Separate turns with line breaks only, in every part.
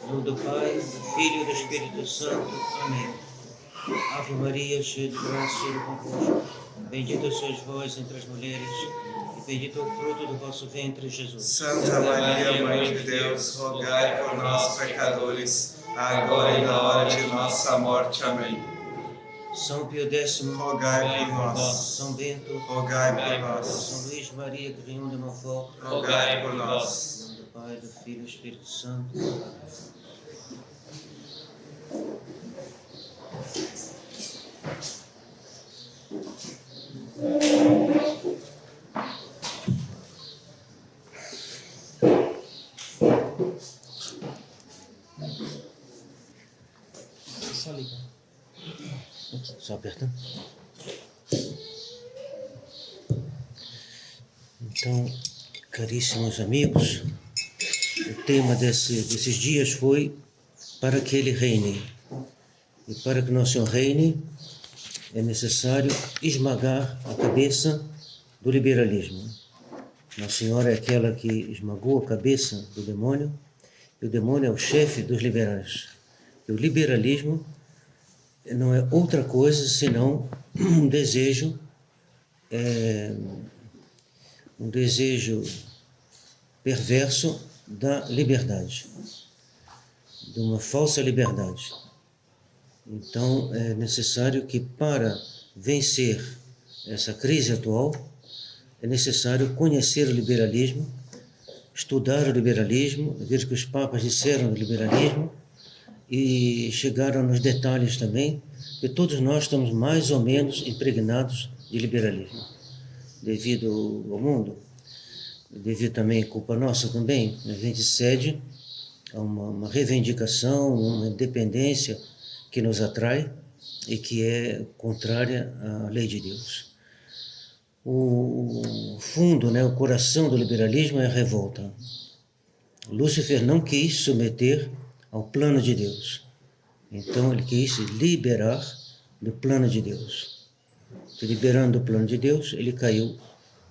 Em nome do Pai, do Filho e do Espírito Santo. Amém. Ave Maria, cheia de graça, Senhor é convosco. Bendita sois vós entre as mulheres, e bendito é o fruto do vosso ventre, Jesus.
Santa Maria, Mãe de Deus, rogai por nós, pecadores, agora e na hora de nossa morte. Amém.
São Pio X,
rogai por nós.
São Bento,
rogai por nós.
São Luís Maria Grignon de Montfort,
rogai por nós.
Em nome do Pai, do Filho e do Espírito Santo.
Só liga.
Só aperta. Então, caríssimos amigos, o tema desses dias foi para que ele reine. E para que nosso Senhor reine, é necessário esmagar a cabeça do liberalismo. Nossa Senhora é aquela que esmagou a cabeça do demônio, e o demônio é o chefe dos liberais. E o liberalismo não é outra coisa senão um desejo perverso da liberdade, de uma falsa liberdade. Então, é necessário que, para vencer essa crise atual, é necessário conhecer o liberalismo, estudar o liberalismo, ver o que os papas disseram do liberalismo e chegaram nos detalhes também, que todos nós estamos mais ou menos impregnados de liberalismo, devido ao mundo, devido também à culpa nossa também. A gente cede a uma reivindicação, uma independência que nos atrai e que é contrária à lei de Deus. O fundo, o coração do liberalismo é a revolta. Lúcifer não quis submeter ao plano de Deus. Então ele quis se liberar do plano de Deus. Se liberando do plano de Deus, ele caiu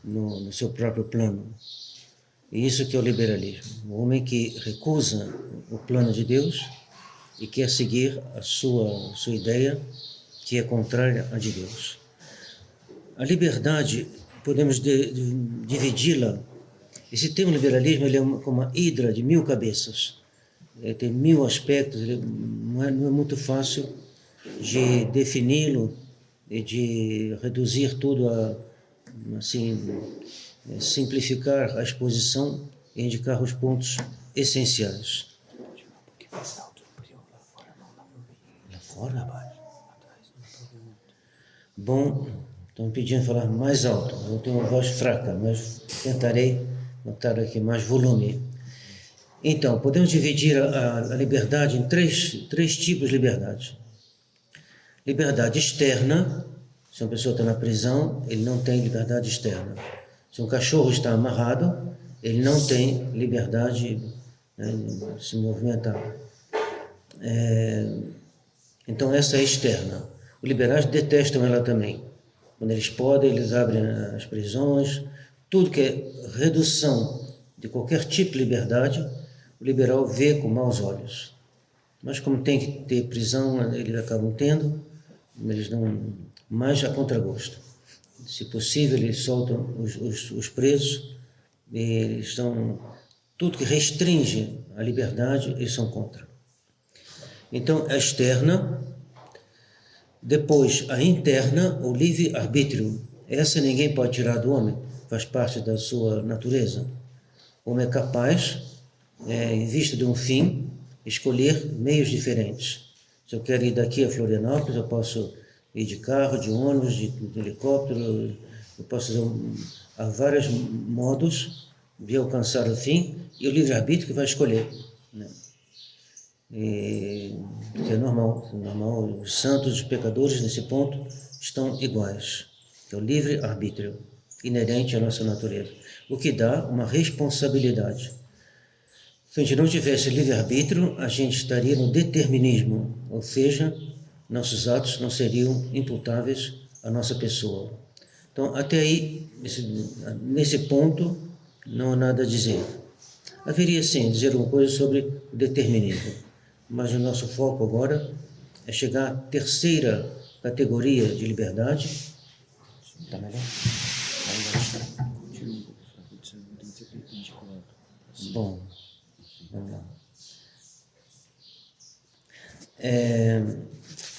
no seu próprio plano. E isso que é o liberalismo. O homem que recusa o plano de Deus e quer seguir a sua ideia, que é contrária à de Deus. A liberdade, podemos dividi-la. Esse termo liberalismo ele é como uma hidra de 1000 cabeças. Ele tem 1000 aspectos, não é muito fácil de defini-lo e de reduzir tudo a, simplificar a exposição e indicar os pontos essenciais. Lá fora? Bom, estão me pedindo falar mais alto. Eu tenho uma voz fraca, mas tentarei botar aqui mais volume. Então, podemos dividir a liberdade em três tipos de liberdade. Liberdade externa, se uma pessoa está na prisão, ele não tem liberdade externa. Se um cachorro está amarrado, ele não tem liberdade de se movimentar. Então, essa é externa. Os liberais detestam ela também. Quando eles podem, eles abrem as prisões. Tudo que é redução de qualquer tipo de liberdade, o liberal vê com maus olhos. Mas como tem que ter prisão, eles acabam tendo, eles não, mais a contragosto. Se possível, eles soltam os presos, eles estão, tudo que restringe a liberdade, eles são contra. Então, a externa, depois a interna, o livre-arbítrio. Essa ninguém pode tirar do homem, faz parte da sua natureza. O homem é capaz, em vista de um fim, escolher meios diferentes. Se eu quero ir daqui a Florianópolis, eu posso ir de carro, de ônibus, de helicóptero, eu posso há vários modos de alcançar o fim, e o livre-arbítrio que vai escolher. Que é normal, os santos, os pecadores, nesse ponto, estão iguais. É o livre-arbítrio, inerente à nossa natureza, o que dá uma responsabilidade. Se a gente não tivesse livre-arbítrio, a gente estaria no determinismo, ou seja, nossos atos não seriam imputáveis à nossa pessoa. Então, até aí, nesse ponto, não há nada a dizer. Haveria sim dizer alguma coisa sobre o determinismo, mas o nosso foco agora é chegar à terceira categoria de liberdade. Tá melhor? Bom, vamos lá.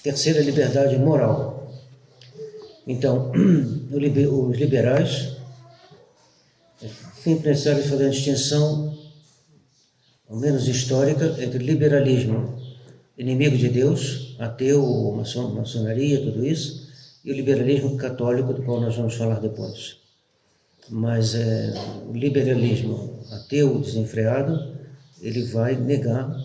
Terceira liberdade moral. Então, os liberais é sempre necessário fazer uma distinção, ao menos histórica, entre liberalismo, inimigo de Deus, ateu, maçonaria, tudo isso, e o liberalismo católico, do qual nós vamos falar depois. Mas o liberalismo ateu, desenfreado, ele vai negar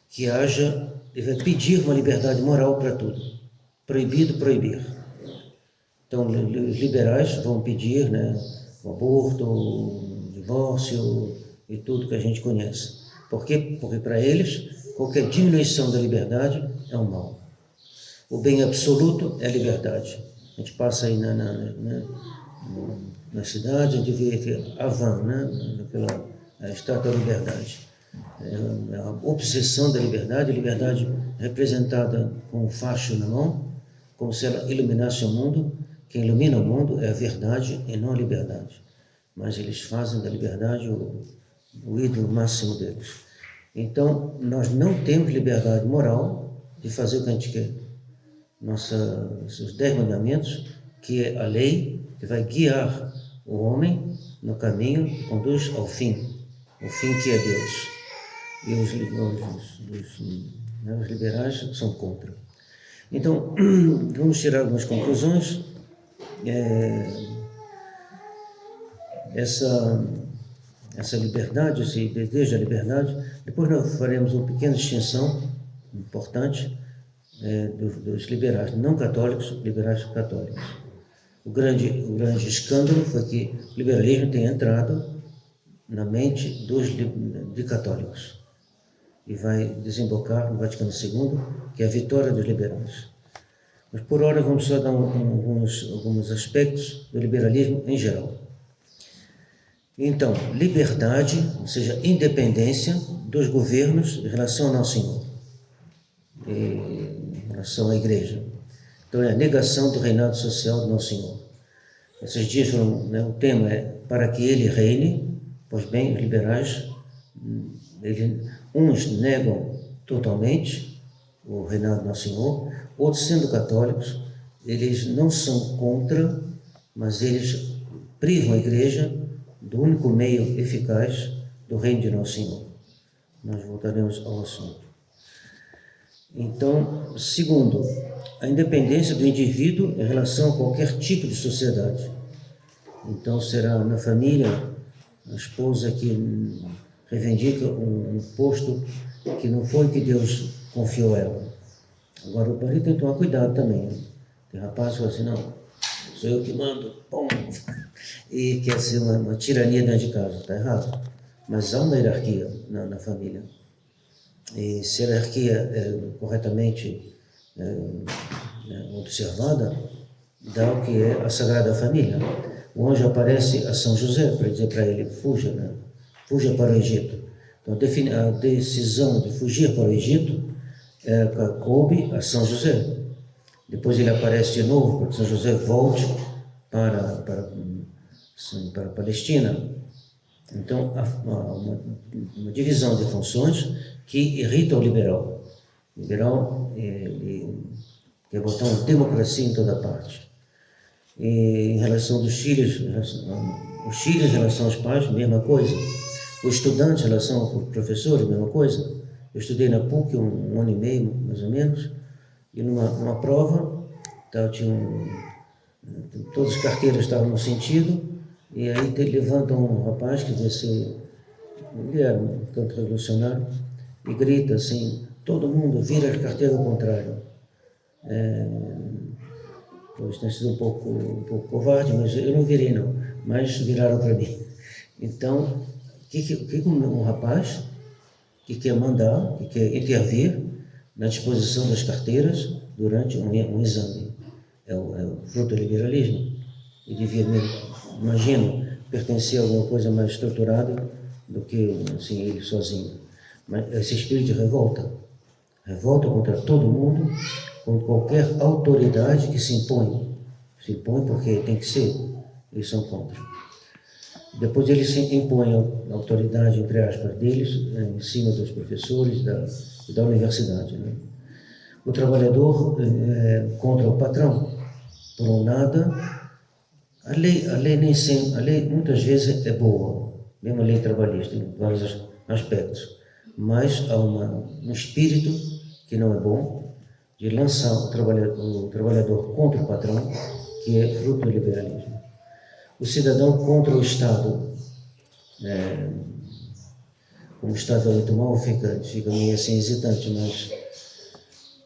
que haja, ele vai pedir uma liberdade moral para tudo. Proibido proibir. Então, os liberais vão pedir o aborto, o divórcio e tudo que a gente conhece. Por quê? Porque para eles, qualquer diminuição da liberdade é um mal. O bem absoluto é a liberdade. A gente passa aí na cidade, onde vê Havan, naquela Estátua da Liberdade. É a obsessão da liberdade, a liberdade representada com o facho na mão, como se ela iluminasse o mundo. Quem ilumina o mundo é a verdade e não a liberdade. Mas eles fazem da liberdade o ídolo máximo deles. Então, nós não temos liberdade moral de fazer o que a gente quer. Os 10 mandamentos, que é a lei que vai guiar o homem no caminho que conduz ao fim, o fim que é Deus. E os liberais são contra. Então, vamos tirar algumas conclusões. Essa liberdade, esse desejo da liberdade, depois nós faremos uma pequena distinção importante dos liberais não católicos, liberais católicos. O grande escândalo foi que o liberalismo tem entrado na mente de católicos e vai desembocar no Vaticano II, que é a vitória dos liberais. Mas por hora vamos só dar alguns aspectos do liberalismo em geral. Então, liberdade, ou seja, independência dos governos em relação ao Nosso Senhor, em relação à Igreja. Então, é a negação do reinado social do Nosso Senhor. Esses dias foram, o tema é para que ele reine. Pois bem, os liberais, uns negam totalmente o reinado do Nosso Senhor, outros, sendo católicos, eles não são contra, mas eles privam a Igreja do único meio eficaz do reino de Nosso Senhor. Nós voltaremos ao assunto. Então, segundo, a independência do indivíduo em relação a qualquer tipo de sociedade. Então, será na família a esposa que reivindica um posto que não foi que Deus confiou a ela. Agora, o marido tem que tomar cuidado também. Tem rapaz que fala assim, não, sou eu que mando, pum, e quer ser uma tirania dentro de casa. Está errado. Mas há uma hierarquia na família. E se a hierarquia é corretamente observada, dá o que é a Sagrada Família. O anjo aparece a São José para dizer para ele, fuja para o Egito. Então, a decisão de fugir para o Egito coube a São José. Depois ele aparece de novo para que São José volte para a Palestina. Então, há uma divisão de funções que irrita o liberal. O liberal quer botar uma democracia em toda parte. E em relação dos filhos, os filhos em relação aos pais, mesma coisa. Os estudantes em relação aos professores, mesma coisa. Eu estudei na PUC um ano e meio, mais ou menos, e numa prova, todas as carteiras estavam no sentido, e aí levantam um rapaz que ele era um tanto revolucionário, e grita assim, todo mundo vira a carteira ao contrário. Pois tem sido um pouco covarde, mas eu não virei não, mas viraram para mim. Então, o que um rapaz que quer mandar, que quer intervir na disposição das carteiras durante um exame? É o fruto do liberalismo. E devia mesmo, imagino, pertencer a alguma coisa mais estruturada do que assim, ele sozinho. Mas esse espírito de revolta contra todo mundo, contra qualquer autoridade que se impõe. Se impõe porque tem que ser, eles são contra. Depois eles se impõem a autoridade, entre aspas, deles, em cima dos professores da universidade. Né? O trabalhador contra o patrão. Por um lado, a lei nem sempre, a lei muitas vezes é boa, mesmo a lei trabalhista, em vários aspectos, mas há um espírito que não é bom, de lançar o trabalhador contra o patrão, que é fruto do liberalismo. O cidadão contra o Estado, como o Estado é muito mal, fica meio assim hesitante,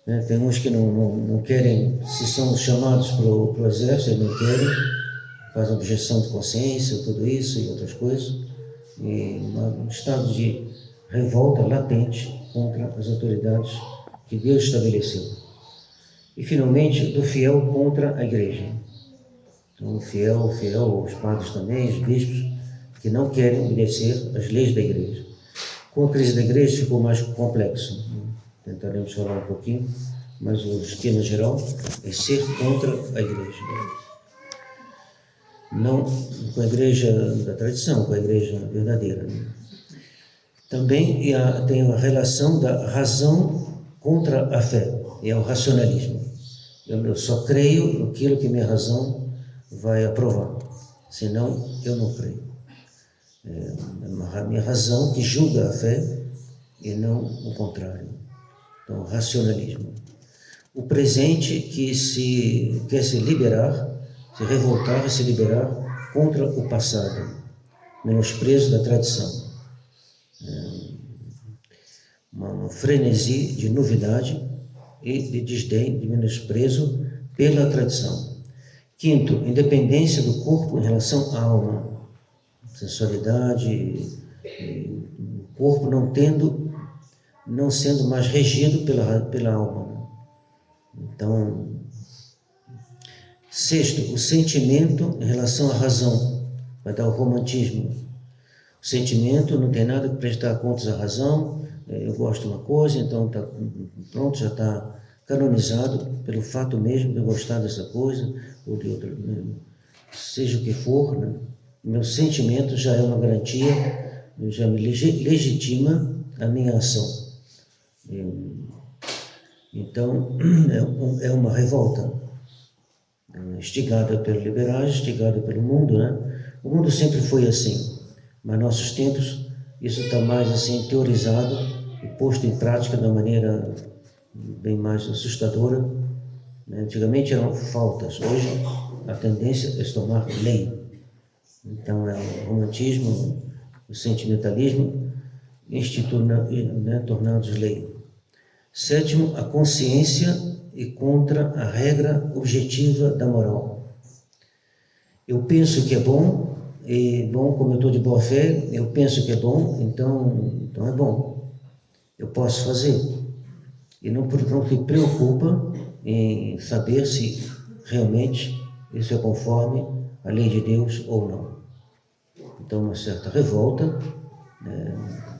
mas tem uns que não querem, se são chamados para o exército, não querem, fazem objeção de consciência, tudo isso e outras coisas, e um estado de revolta latente contra as autoridades que Deus estabeleceu. E finalmente, do fiel contra a igreja. Então, o fiel, os padres também, os bispos, que não querem obedecer às leis da igreja. Com a crise da igreja ficou mais complexo. Tentaremos falar um pouquinho, mas o esquema geral é ser contra a igreja. Não com a igreja da tradição, com a igreja verdadeira. Também tem a relação da razão contra a fé, é o racionalismo. Eu só creio naquilo que minha razão vai aprovar, senão eu não creio. É a minha razão que julga a fé e não o contrário. Então, racionalismo. O presente que quer se liberar, se revoltar e se liberar contra o passado, menosprezo da tradição. Uma frenesi de novidade e de desdém, de menosprezo pela tradição. Quinto, independência do corpo em relação à alma. Sensualidade, o corpo não sendo mais regido pela alma. Então, sexto, o sentimento em relação à razão, vai dar o romantismo. O sentimento não tem nada que prestar contas à razão, eu gosto de uma coisa, então pronto, já está canonizado pelo fato mesmo de eu gostar dessa coisa ou de outra, né? Seja o que for, né? Meu sentimento já é uma garantia, já me legitima a minha ação. Então, é uma revolta, instigada pelo liberais, instigada pelo mundo, né? O mundo sempre foi assim, mas nossos tempos, isso está mais assim teorizado e posto em prática de uma maneira bem mais assustadora. Né? Antigamente eram faltas, hoje a tendência é se tomar lei. Então, é o romantismo, o sentimentalismo, tornados lei. Sétimo, a consciência e contra a regra objetiva da moral. Eu penso que é bom, e bom, como eu estou de boa fé, eu penso que é bom, então é bom. Eu posso fazer. E não se preocupa em saber se realmente isso é conforme a lei de Deus ou não. Então, uma certa revolta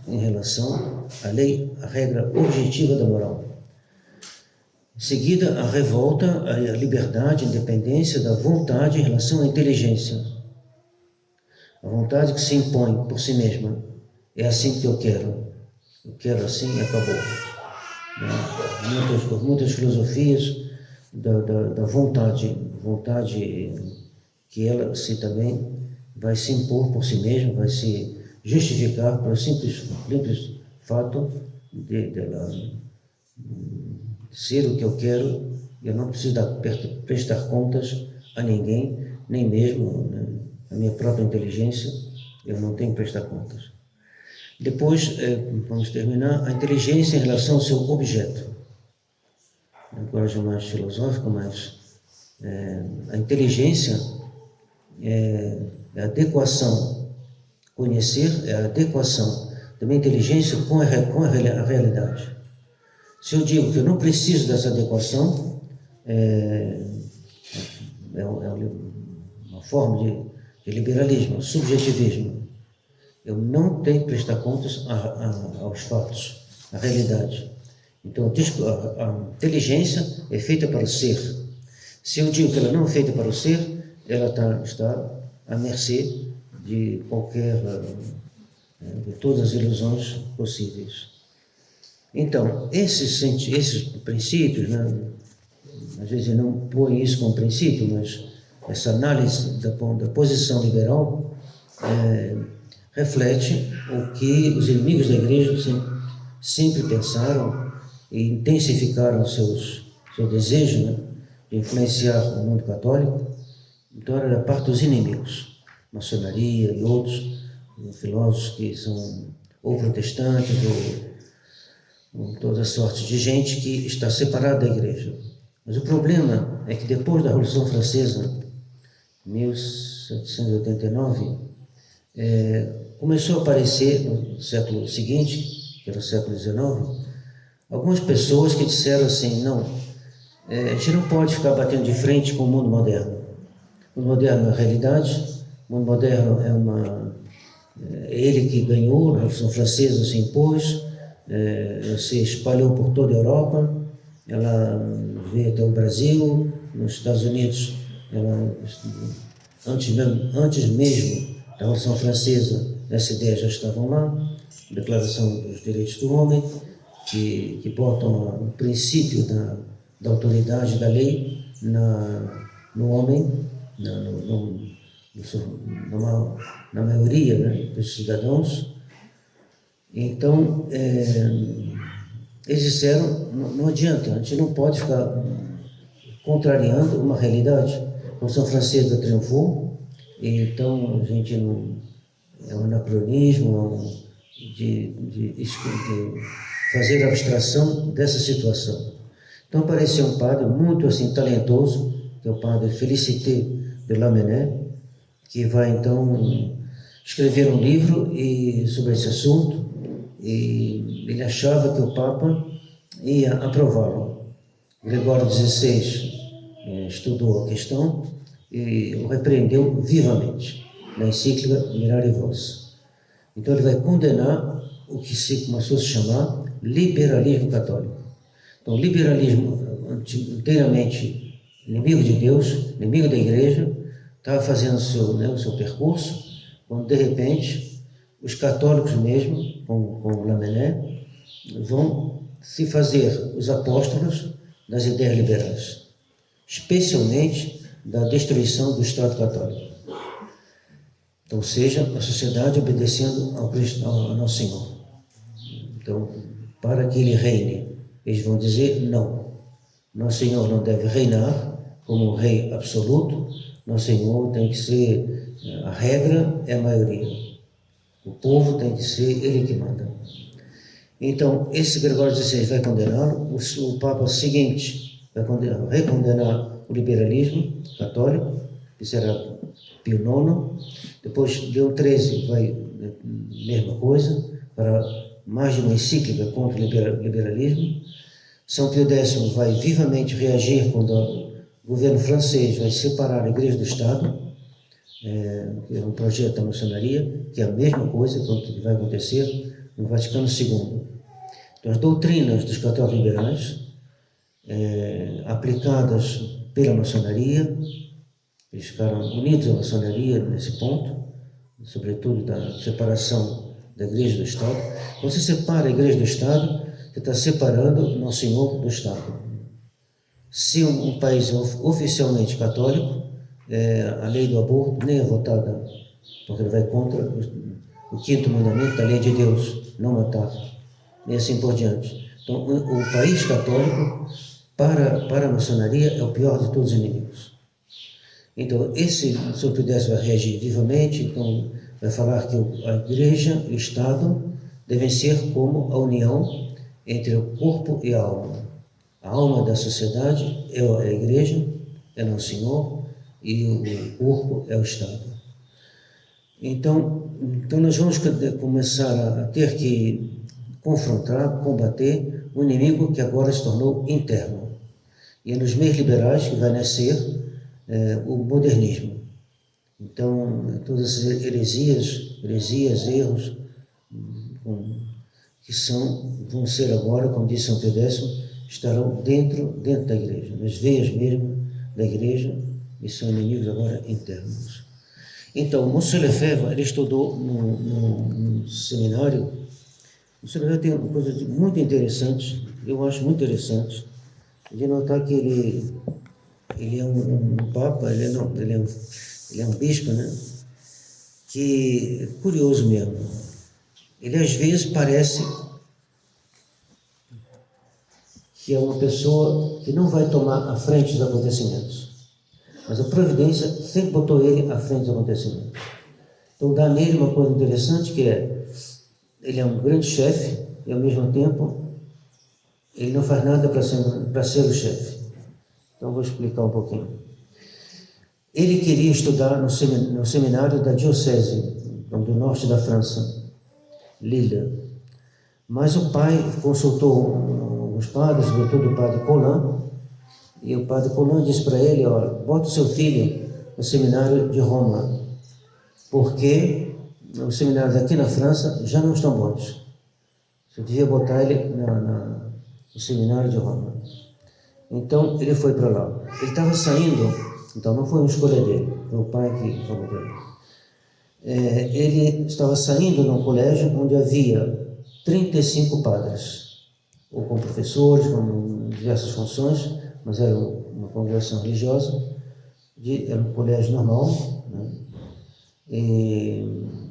em relação à lei, à regra objetiva da moral. Em seguida, a revolta, a liberdade, a independência da vontade em relação à inteligência. A vontade que se impõe por si mesma. É assim que eu quero. Eu quero assim e acabou. Muitas filosofias da vontade que ela também vai se impor por si mesma, vai se justificar pelo simples fato dela ser o que eu quero. Eu não preciso prestar contas a ninguém, nem mesmo a minha própria inteligência, eu não tenho que prestar contas. Depois, vamos terminar, a inteligência em relação ao seu objeto. Agora já mais filosófico, mas a inteligência é a adequação. Conhecer é a adequação da minha inteligência com a realidade. Se eu digo que eu não preciso dessa adequação, é uma forma de liberalismo, subjetivismo. Eu não tenho que prestar contas aos fatos, à realidade. Então, a inteligência é feita para o ser. Se eu digo que ela não é feita para o ser, ela está à mercê de de todas as ilusões possíveis. Então, esses princípios, né, às vezes eu não põe isso como princípio, mas essa análise da posição liberal reflete o que os inimigos da igreja sempre pensaram e intensificaram seu desejo, né, de influenciar o mundo católico. Então era da parte dos inimigos, maçonaria e outros filósofos que são ou protestantes ou toda sorte de gente que está separada da igreja. Mas o problema é que depois da Revolução Francesa, 1789, começou a aparecer no século seguinte, que era o século XIX, algumas pessoas que disseram assim, não, a gente não pode ficar batendo de frente com o mundo moderno. O mundo moderno é a realidade, o mundo moderno é ele que ganhou, a Revolução Francesa se impôs, se espalhou por toda a Europa, ela veio até o Brasil, nos Estados Unidos, antes mesmo da Revolução Francesa, essa ideia já estavam lá, Declaração dos Direitos do Homem, que botam o princípio da autoridade da lei no homem, na maioria, né, dos cidadãos. Então, eles disseram, não adianta, a gente não pode ficar contrariando uma realidade. A Revolução Francesa triunfou, então a gente não... É um anacronismo de fazer abstração dessa situação. Então apareceu um padre muito assim talentoso, que é o padre Félicité de Lamennais, que vai então escrever um livro sobre esse assunto, e ele achava que o Papa ia aprová-lo. Gregório XVI estudou a questão e o repreendeu vivamente na encíclica Mirare Vos. Então ele vai condenar o que se começou a se chamar liberalismo católico. Então, o liberalismo inteiramente inimigo de Deus, inimigo da igreja, estava fazendo o seu percurso, quando de repente os católicos mesmo, com Lamennais, vão se fazer os apóstolos das ideias liberais, especialmente da destruição do Estado católico. Então, seja a sociedade obedecendo ao Nosso Senhor. Então, para que ele reine, eles vão dizer não. Nosso Senhor não deve reinar como um rei absoluto. Nosso Senhor tem que ser, a regra é a maioria. O povo tem que ser ele que manda. Então, esse Gregório XVI vai condená-lo. O Papa seguinte vai recondenar o liberalismo católico, que será Pio IX. Depois, Leão XIII vai, mesma coisa, para mais de uma encíclica contra o liberalismo. São Pio X vai vivamente reagir quando o governo francês vai separar a igreja do Estado, que é um projeto da maçonaria, que é a mesma coisa que vai acontecer no Vaticano II. Então, as doutrinas dos católicos liberais, aplicadas pela maçonaria, eles ficaram unidos à maçonaria nesse ponto, sobretudo da separação da igreja do Estado. Quando você separa a igreja do Estado, você está separando Nosso Senhor do Estado. Se um país é oficialmente católico, a lei do aborto nem é votada, porque ele vai contra o quinto mandamento da lei de Deus, não matar, e assim por diante. Então, o país católico, para a maçonaria, é o pior de todos os inimigos. Então, esse São Pio X vai reagir vivamente, então vai falar que a igreja e o Estado devem ser como a união entre o corpo e a alma. A alma da sociedade é a igreja, é Nosso Senhor, e o corpo é o Estado. Então nós vamos começar a ter que confrontar, combater um inimigo que agora se tornou interno. E é nos meios liberais que vai nascer o modernismo. Então, todas essas heresias, erros, que vão ser agora, como disse São Pio X, estarão dentro da igreja, nas veias mesmo da igreja, e são inimigos agora internos. Então, Monsieur Lefebvre, ele estudou no seminário. Monsieur Lefebvre tem uma coisa muito interessante, eu acho muito interessante, de notar que ele é um papa, ele é um bispo, né? Que, curioso mesmo, ele às vezes parece que é uma pessoa que não vai tomar a frente dos acontecimentos, mas a providência sempre botou ele à frente dos acontecimentos. Então dá nele uma coisa interessante, que ele é um grande chefe e ao mesmo tempo ele não faz nada para ser o chefe. Então vou explicar um pouquinho. Ele queria estudar no seminário da diocese do norte da França, Lille, mas o pai consultou os padres, sobretudo o padre Colin, e o padre Colin disse para ele: olha, bota o seu filho no seminário de Roma, porque os seminários aqui na França já não estão bons. Você devia botar ele no seminário de Roma. Então ele foi para lá. Ele estava saindo, então não foi uma escolha dele, foi o pai que falou para ele. Ele estava saindo num colégio onde havia 35 padres, ou com professores, com diversas funções, mas era uma congregação religiosa, era um colégio normal, né?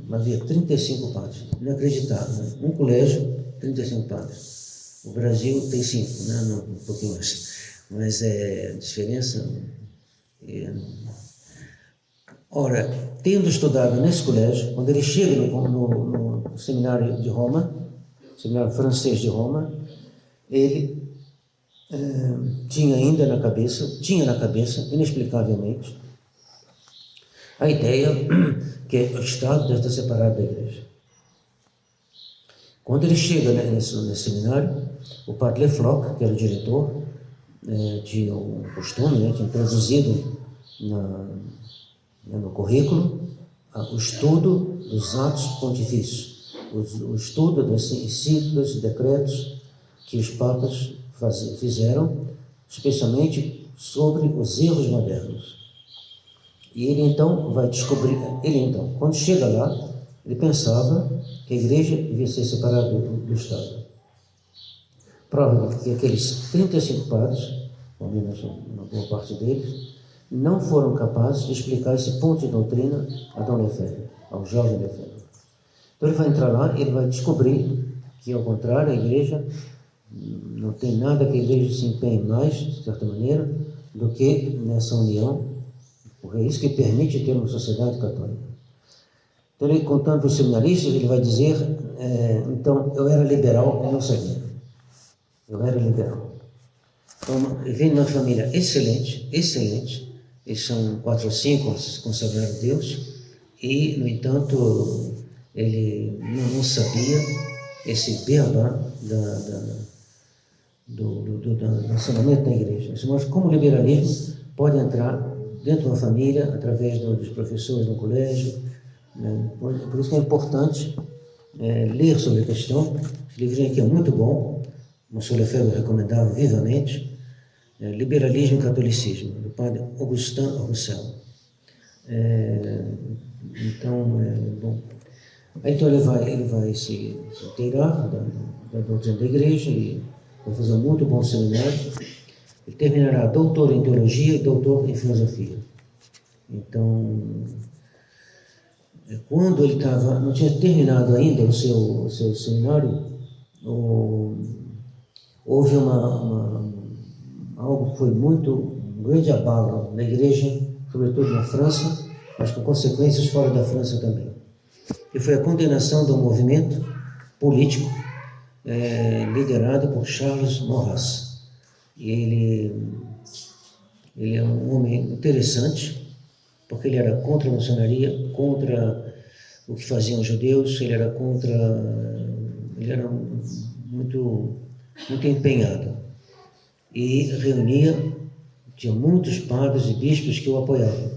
Mas havia 35 padres, inacreditável, né? Um colégio, 35 padres. O Brasil tem 5, né? Um pouquinho mais, mas a diferença. Ora, tendo estudado nesse colégio, quando ele chega no seminário de Roma, seminário francês de Roma, ele tinha na cabeça, inexplicavelmente, a ideia que o Estado deve estar separado da Igreja. Quando ele chega nesse seminário, o padre Lefloc, que era o diretor, tinha o costume, né, tinha introduzido no currículo o estudo dos atos pontifícios, o estudo das encíclicas e decretos que os papas fizeram, especialmente sobre os erros modernos. E ele então vai descobrir, quando chega lá, ele pensava que a igreja devia ser separada do Estado. Prova que aqueles 35 padres, pelo menos uma boa parte deles, não foram capazes de explicar esse ponto de doutrina a Dom Lefebvre, ao jovem Lefebvre. Então ele vai entrar lá e ele vai descobrir que, ao contrário, a igreja não tem nada que a igreja se empenhe mais, de certa maneira, do que nessa união, porque é isso que permite ter uma sociedade católica. Então ele, contando para os seminaristas, ele vai dizer, então, eu era liberal e não sabia. Eu era liberal. Então, ele vem de uma família excelente, eles são 4 ou 5 consagrados a Deus, e, no entanto, ele não sabia esse beabá do ensinamento da igreja. Isso mostra como o liberalismo pode entrar dentro de uma família, através dos professores no colégio, né? Por isso que é importante ler sobre a questão. Esse livrinho aqui é muito bom, o Monsieur Lefebvre recomendava vivamente, Liberalismo e Catolicismo, do padre Augustin Roussel. Bom. Então ele vai se inteirar da doutrina da igreja e vai fazer um muito bom seminário. Ele terminará doutor em teologia e doutor em filosofia. Então, quando ele não tinha terminado ainda o seu seminário, houve algo que foi um grande abalo na igreja, sobretudo na França, mas com consequências fora da França também. E foi a condenação do movimento político liderado por Charles Maurras. E ele é um homem interessante, porque ele era contra a maçonaria, contra o que faziam os judeus, ele era muito empenhado. E tinha muitos padres e bispos que o apoiavam.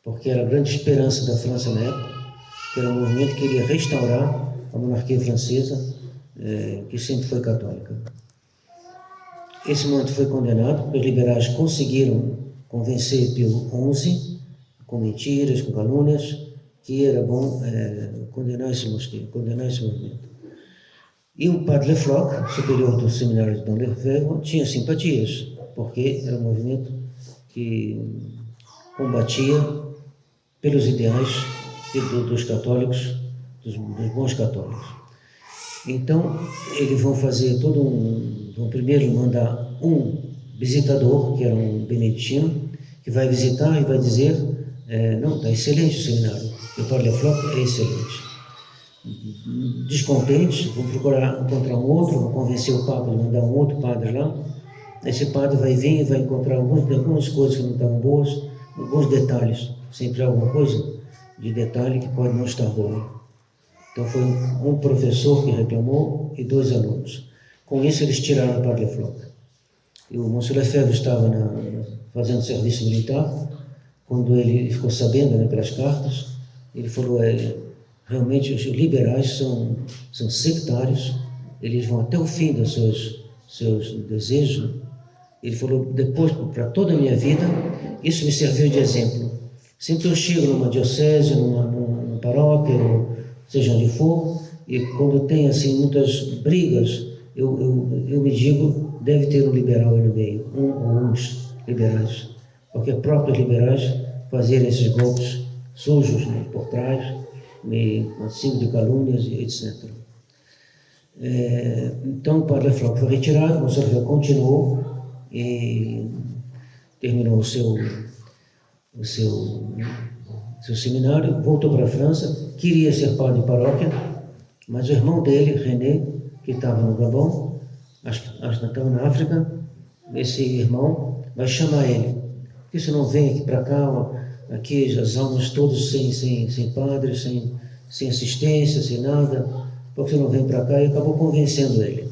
porque era a grande esperança da França na época, que era um movimento que queria restaurar a monarquia francesa, que sempre foi católica. Esse movimento foi condenado, porque os liberais conseguiram convencer Pio XI, com mentiras, com calúnias, que era bom condenar esse movimento. E o padre Lefloc, superior do seminário de Dom Lefebvre, tinha simpatias, porque era um movimento que combatia pelos ideais dos católicos, dos bons católicos. Então, eles vão fazer vão primeiro mandar um visitador, que era um beneditino, que vai visitar e vai dizer, não, está excelente o seminário, o padre Lefloc é excelente. Descontentes, vão procurar encontrar um outro, vão convencer o Papa de mandar um outro padre lá. Esse padre vai vir e vai encontrar algumas coisas que não estavam boas, alguns detalhes, sempre alguma coisa de detalhe que pode não estar bom. Então foi um professor que reclamou e 2 alunos. Com isso eles tiraram o padre Lefloc. E o Monsieur Lefebvre estava fazendo serviço militar, quando ele ficou sabendo, né, pelas cartas, ele falou, realmente os liberais são sectários, eles vão até o fim dos seus desejos. Ele falou, depois, para toda a minha vida, isso me serviu de exemplo. Sempre eu chego numa diocese, numa paróquia, ou seja onde for, e quando tem assim muitas brigas, eu me digo, deve ter um liberal aí no meio, ou uns liberais, porque é próprios liberais fazerem esses golpes sujos, né, por trás, acima de calúnias, etc. Então o padre Lefloc foi retirado, o Monsenhor continuou e terminou o seu seminário, voltou para a França, queria ser padre de paróquia, mas o irmão dele, René, que estava no Gabão, acho que estava na África, esse irmão vai chamar ele. Por que você não vem aqui para cá, aqui as almas todas sem padre, sem assistência, sem nada, por que você não vem para cá? E acabou convencendo ele.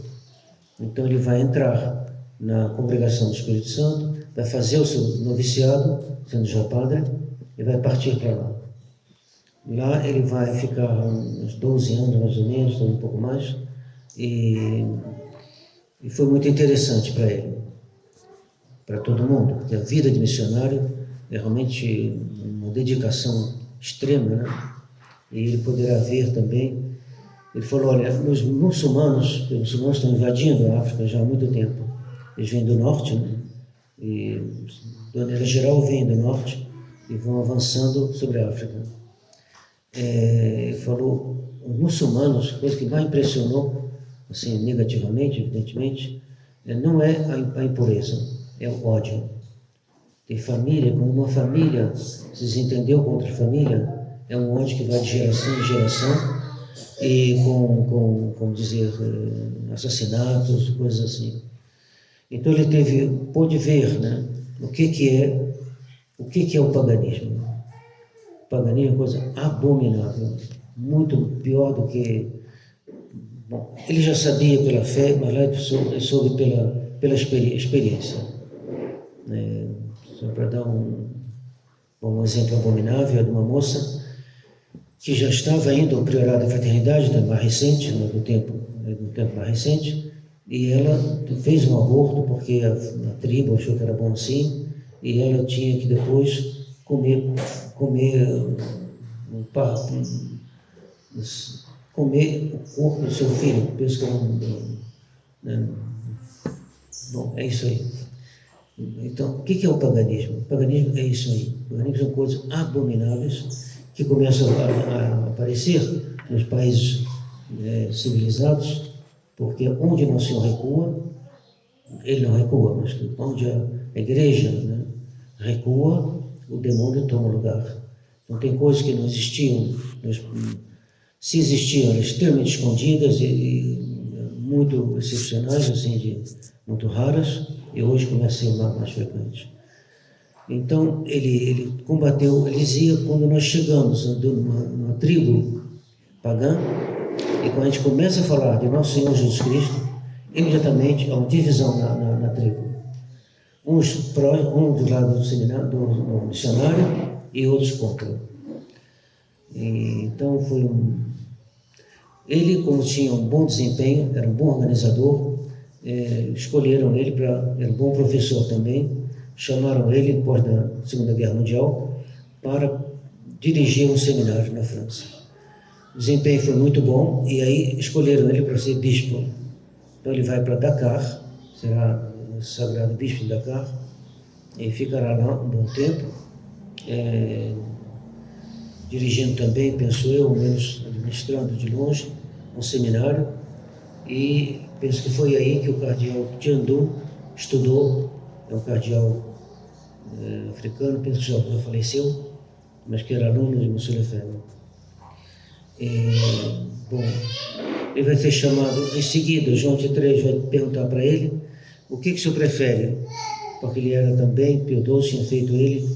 Então ele vai entrar na congregação do Espírito Santo, vai fazer o seu noviciado, sendo já padre, e vai partir para lá. Lá ele vai ficar uns 12 anos, mais ou menos, um pouco mais, e foi muito interessante para ele, para todo mundo, porque a vida de missionário é realmente uma dedicação extrema, né? E ele poderá ver também. Ele falou, olha, os muçulmanos estão invadindo a África já há muito tempo. Eles vêm do norte, né? E, de maneira geral, vêm do norte e vão avançando sobre a África. Ele falou, os muçulmanos, a coisa que mais impressionou, assim, negativamente, evidentemente, não é a impureza, é o ódio. Tem família, quando uma família se desentendeu com outra família, é um ódio que vai de geração em geração, e como dizer, assassinatos, coisas assim. Então ele pôde ver, né, o que é o paganismo. O paganismo é uma coisa abominável, muito pior do que... Bom, ele já sabia pela fé, mas lá ele soube pela experiência. Só para dar um exemplo abominável, é de uma moça que já estava indo ao priorado da fraternidade, mais recente, do tempo mais recente, e ela fez um aborto porque a tribo achou que era bom assim, e ela tinha que depois comer o corpo do seu filho. Penso que bom, é isso aí. Então, o que é o paganismo? O paganismo é isso aí. O paganismo são coisas abomináveis que começam a aparecer nos países civilizados, porque onde Nosso Senhor recua, ele não recua, mas onde a igreja, né, recua, o demônio toma lugar. Então tem coisas que não existiam, se existiam, eram extremamente escondidas e muito excepcionais, assim, muito raras, e hoje começa a ser mais frequente. Então, ele combateu, ele dizia, quando nós chegamos numa tribo pagã, e quando a gente começa a falar de Nosso Senhor Jesus Cristo, imediatamente há uma divisão na tribo. Um do lado do missionário, e outros contra. Então foi ele, como tinha um bom desempenho, era um bom organizador, escolheram ele era um bom professor também, chamaram ele depois da Segunda Guerra Mundial para dirigir um seminário na França. O desempenho foi muito bom e aí escolheram ele para ser bispo. Então ele vai para Dakar, será sagrado bispo de Dakar, e ficará lá um bom tempo, dirigindo também, penso eu, ou menos administrando de longe, um seminário, e penso que foi aí que o cardeal Tiandou estudou, é um cardeal africano, penso que já faleceu, mas que era aluno de Monsieur Lefebvre. Bom, ele vai ser chamado, em seguida, João de Três vai perguntar para ele o que o senhor prefere, porque ele era também, Pio XII tinha feito ele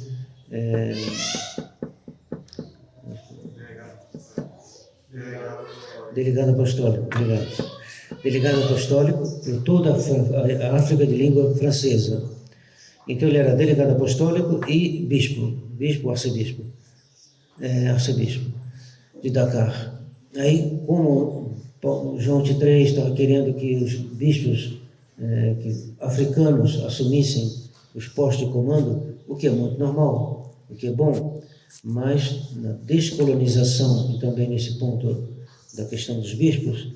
delegado apostólico, delegado apostólico por toda a África de língua francesa. Então ele era delegado apostólico e bispo, arcebispo de Dakar. Aí, como João XXIII estava querendo que os bispos africanos assumissem os postos de comando, o que é muito normal, o que é bom, mas na descolonização e também nesse ponto da questão dos bispos,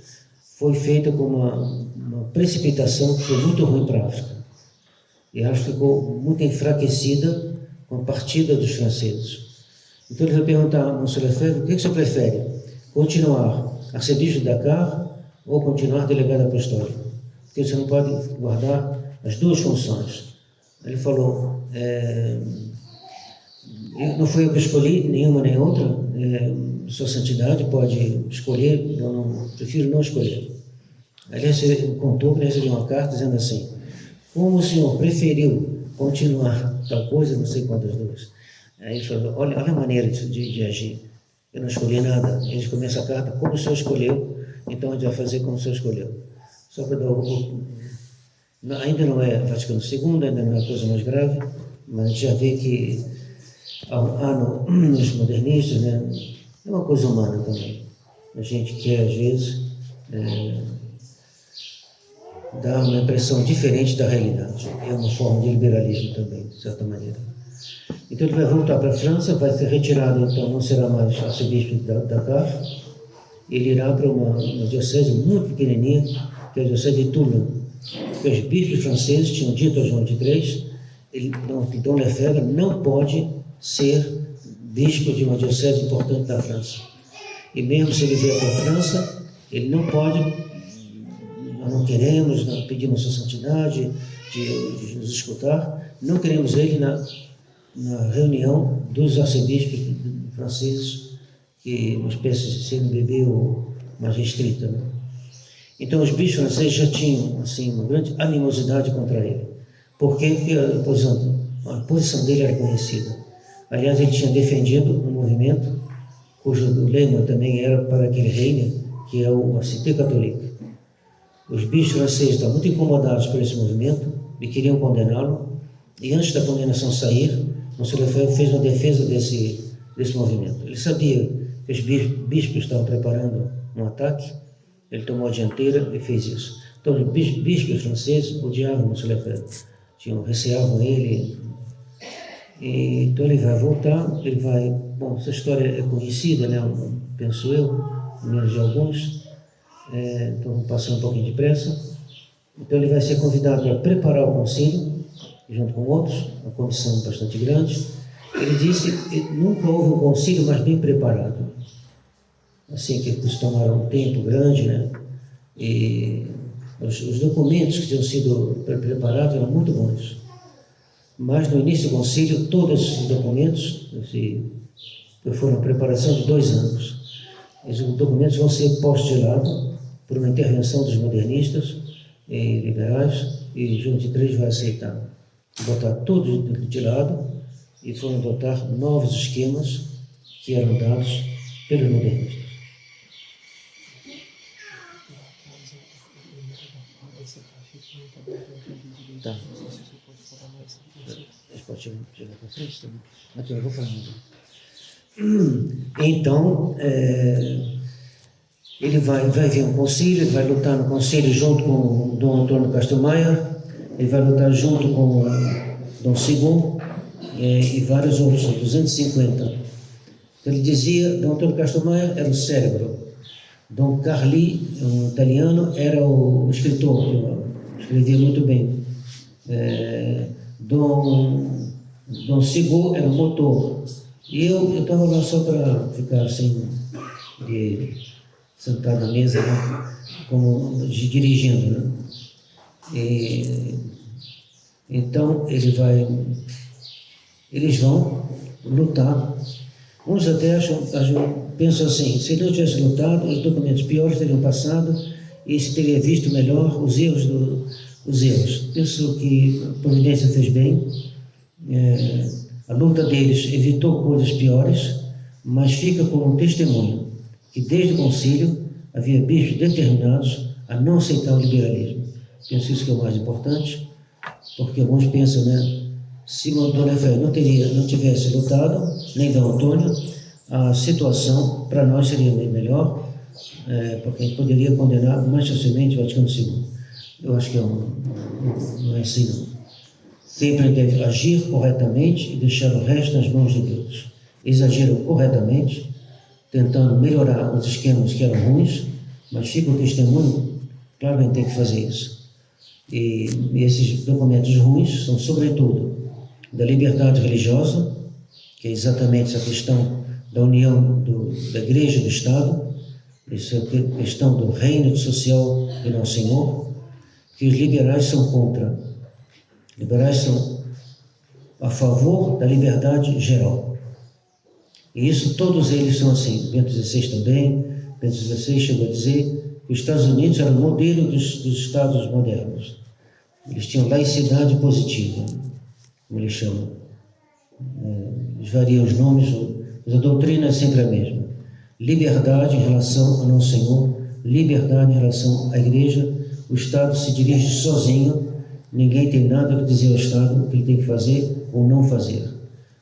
foi feita com uma precipitação que foi muito ruim para a África. E a África ficou muito enfraquecida com a partida dos franceses. Então ele vai perguntar a Monsieur Lefebvre, o que você prefere? Continuar arcebispo de Dakar ou continuar delegado apostólico? Porque você não pode guardar as duas funções. Ele falou, não foi eu que escolhi nenhuma nem outra, sua santidade pode escolher, eu prefiro não escolher. Aliás, ele contou que ele recebeu uma carta dizendo assim, como o senhor preferiu continuar tal coisa, não sei qual das duas. Aí ele falou, olha a maneira de agir. Eu não escolhi nada. Eles começam a carta, como o senhor escolheu, então a gente vai fazer como o senhor escolheu. Só para dar ainda não é Vaticano II, ainda não é coisa mais grave, mas a gente já vê que há nos modernistas, né, é uma coisa humana também. A gente quer, às vezes, dar uma impressão diferente da realidade. É uma forma de liberalismo também, de certa maneira. Então ele vai voltar para a França, vai ser retirado, então não será mais arcebispo de Dakar, ele irá para uma diocese muito pequenininha, que é a diocese de Toulon. Porque os bispos franceses tinham dito a João XXIII, Dom Lefebvre não pode ser bispo de uma diocese importante da França. E mesmo se ele vier para a França, ele não pode, nós não queremos, não pedimos sua santidade de nos escutar, não queremos ele na reunião dos arcebispos franceses, que uma espécie de CNBB ou mais restrita, né? Então os bispos franceses já tinham assim, uma grande animosidade contra ele. Por quê? Porque a posição dele era conhecida. Aliás, ele tinha defendido um movimento cujo lema também era para que ele reine, que é a Cité Catholique. Os bispos franceses estavam muito incomodados por esse movimento e queriam condená-lo, e antes da condenação sair, Monsieur Lefebvre fez uma defesa desse movimento. Ele sabia que os bispos estavam preparando um ataque, ele tomou a dianteira e fez isso. Então, os bispos franceses odiavam Monsieur Lefebvre, receavam ele. Então, ele vai voltar, bom, essa história é conhecida, né, penso eu, menos de alguns, então vou passar um pouquinho depressa. Então, ele vai ser convidado para preparar o concílio, junto com outros, uma comissão bastante grande. Ele disse que nunca houve um concílio mais bem preparado. Assim, que eles tomaram um tempo grande, né? E os documentos que tinham sido preparados eram muito bons. Mas no início do concílio, todos esses documentos foram a preparação de 2 anos. Esses documentos vão ser postos de lado por uma intervenção dos modernistas e liberais, e João XXIII vai aceitar. Botar tudo de lado e foram adotar novos esquemas que eram dados pelos modernistas. Tá. Pode chegar para frente também. Aqui, eu vou falando. Então, ele vai vir um concílio, ele vai lutar no concílio junto com Dom Antônio Castelmayer, ele vai lutar junto com Dom Segundo e vários outros, 250. Então, ele dizia, Dom Antônio Castelmayer era o cérebro, Dom Carli, um italiano, era o escritor, escrevia muito bem. Dom Segundo era o motor. E eu estava lá só para ficar assim, sentado na mesa, né, como dirigindo, né? Então eles vão lutar. Uns até pensam assim, se ele não tivesse lutado, os documentos piores teriam passado e se teria visto melhor os erros. Penso que a providência fez bem. A luta deles evitou coisas piores, mas fica como um testemunho que desde o concílio havia bispos determinados a não aceitar o liberalismo. Penso isso que é o mais importante, porque alguns pensam, né, se Dom Lefebvre não tivesse lutado, nem Dom Antônio, a situação para nós seria bem melhor, porque a gente poderia condenar mais facilmente o Vaticano II. Eu acho que não é assim, não. Sempre deve agir corretamente e deixar o resto nas mãos de Deus. Eles agiram corretamente, tentando melhorar os esquemas que eram ruins, mas fica o testemunho, claro que a gente tem que fazer isso. E esses documentos ruins são, sobretudo, da liberdade religiosa, que é exatamente essa questão da união da Igreja e do Estado, essa questão do reino social de Nosso Senhor, que os liberais são contra. Liberais são a favor da liberdade geral. E isso, todos eles são assim. Bento XVI também. Bento XVI chegou a dizer que os Estados Unidos eram o modelo dos Estados modernos. Eles tinham laicidade positiva, como eles chamam. Eles variam os nomes, mas a doutrina é sempre a mesma. Liberdade em relação ao Nosso Senhor, liberdade em relação à Igreja. O Estado se dirige sozinho. Ninguém tem nada a dizer ao Estado o que ele tem que fazer ou não fazer.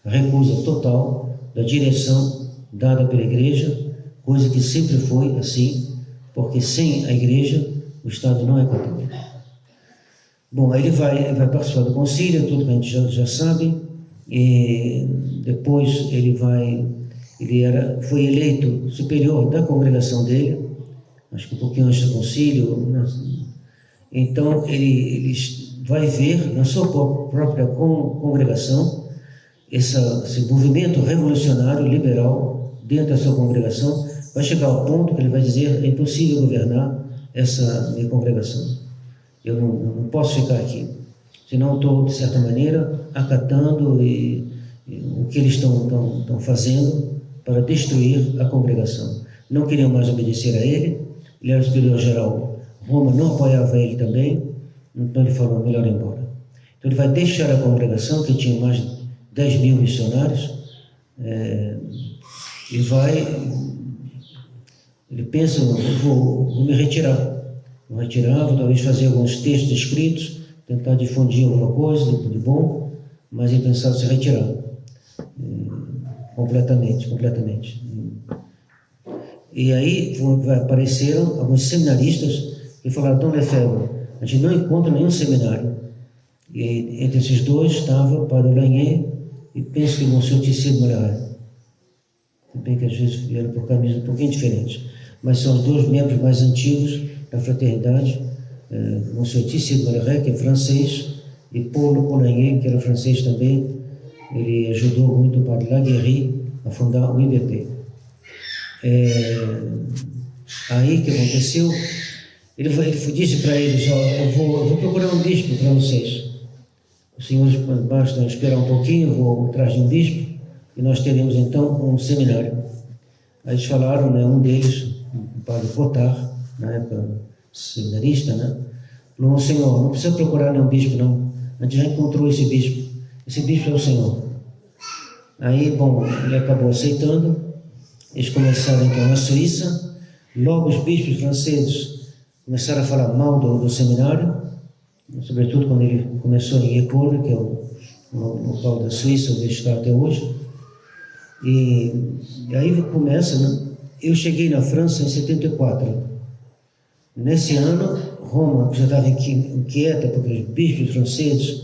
A recusa total da direção dada pela Igreja, coisa que sempre foi assim, porque sem a Igreja o Estado não é católico. Bom, aí ele vai participar do concílio, tudo que a gente já sabe, e depois foi eleito superior da congregação dele, acho que um pouquinho antes do concílio, né? Então ele vai ver na sua própria congregação esse movimento revolucionário, liberal, dentro da sua congregação. Vai chegar ao ponto que ele vai dizer: é impossível governar essa minha congregação. Eu não posso ficar aqui, senão eu estou, de certa maneira, acatando o que eles estão fazendo para destruir a congregação. Não queriam mais obedecer a ele, ele era o superior-geral. Roma não apoiava ele também, então ele falou: melhor ir embora. Então ele vai deixar a congregação, que tinha mais de 10 mil missionários, ele pensa: vou me retirar. Vou talvez fazer alguns textos escritos, tentar difundir alguma coisa de bom, mas ele pensava se retirar completamente. E aí apareceram alguns seminaristas que falaram: Dom Lefebvre, a gente não encontra nenhum seminário. E entre esses dois estava o Padre Lanier e penso que o Monsenhor Tissé de Molerai. Se bem que às vezes vieram por caminhos um pouquinho diferentes, mas são os dois membros mais antigos da fraternidade, Monsenhor Tissé de Molerai, que é francês, e Paulo Lanier, que era francês também. Ele ajudou muito o Padre Laguerre a fundar o IBP. Aí que aconteceu, ele disse para eles: eu vou procurar um bispo para vocês. Os senhores bastam esperar um pouquinho, eu vou atrás de um bispo e nós teremos então um seminário. Aí eles falaram, né, um deles, o Padre Cotard, na época seminarista, né, falou: Senhor, não precisa procurar nenhum bispo não, a gente já encontrou esse bispo é o Senhor. Aí, bom, ele acabou aceitando. Eles começaram então na Suíça. Logo os bispos franceses começaram a falar mal do seminário, sobretudo quando ele começou em École, que é o local da Suíça onde ele está até hoje. E aí começa, né? Eu cheguei na França em 74. Nesse ano, Roma já estava inquieta porque os bispos franceses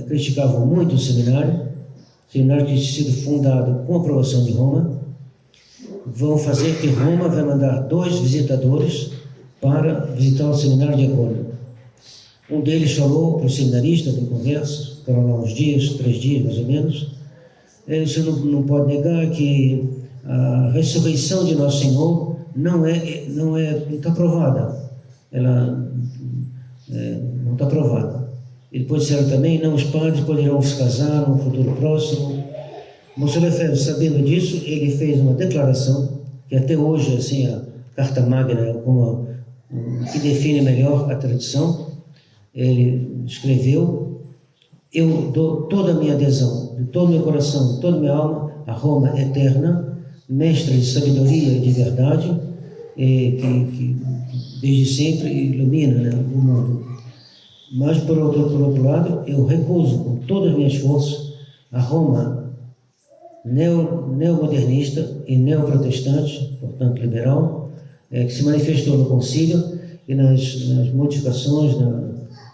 criticavam muito o seminário que tinha sido fundado com a aprovação de Roma. Vão fazer que Roma vai mandar 2 visitadores para visitar o seminário de Agora. Um deles falou para o seminarista da conversa, ficaram lá uns dias, 3 dias mais ou menos. Ele disse: não pode negar que a ressurreição de Nosso Senhor não está provada. Ela não está provada. E depois disseram também: não, os padres poderão se casar no futuro próximo. Monsenhor Lefebvre, sabendo disso, ele fez uma declaração que até hoje, assim, a Carta Magna é como que define melhor a tradição. Ele escreveu: eu dou toda a minha adesão, de todo o meu coração, de toda a minha alma, a Roma eterna, mestra de sabedoria e de verdade, que desde sempre ilumina, né, o mundo. Mas, por outro lado, eu recuso com todas as minhas forças a Roma neomodernista e neoprotestante, portanto liberal, que se manifestou no concílio e nas modificações,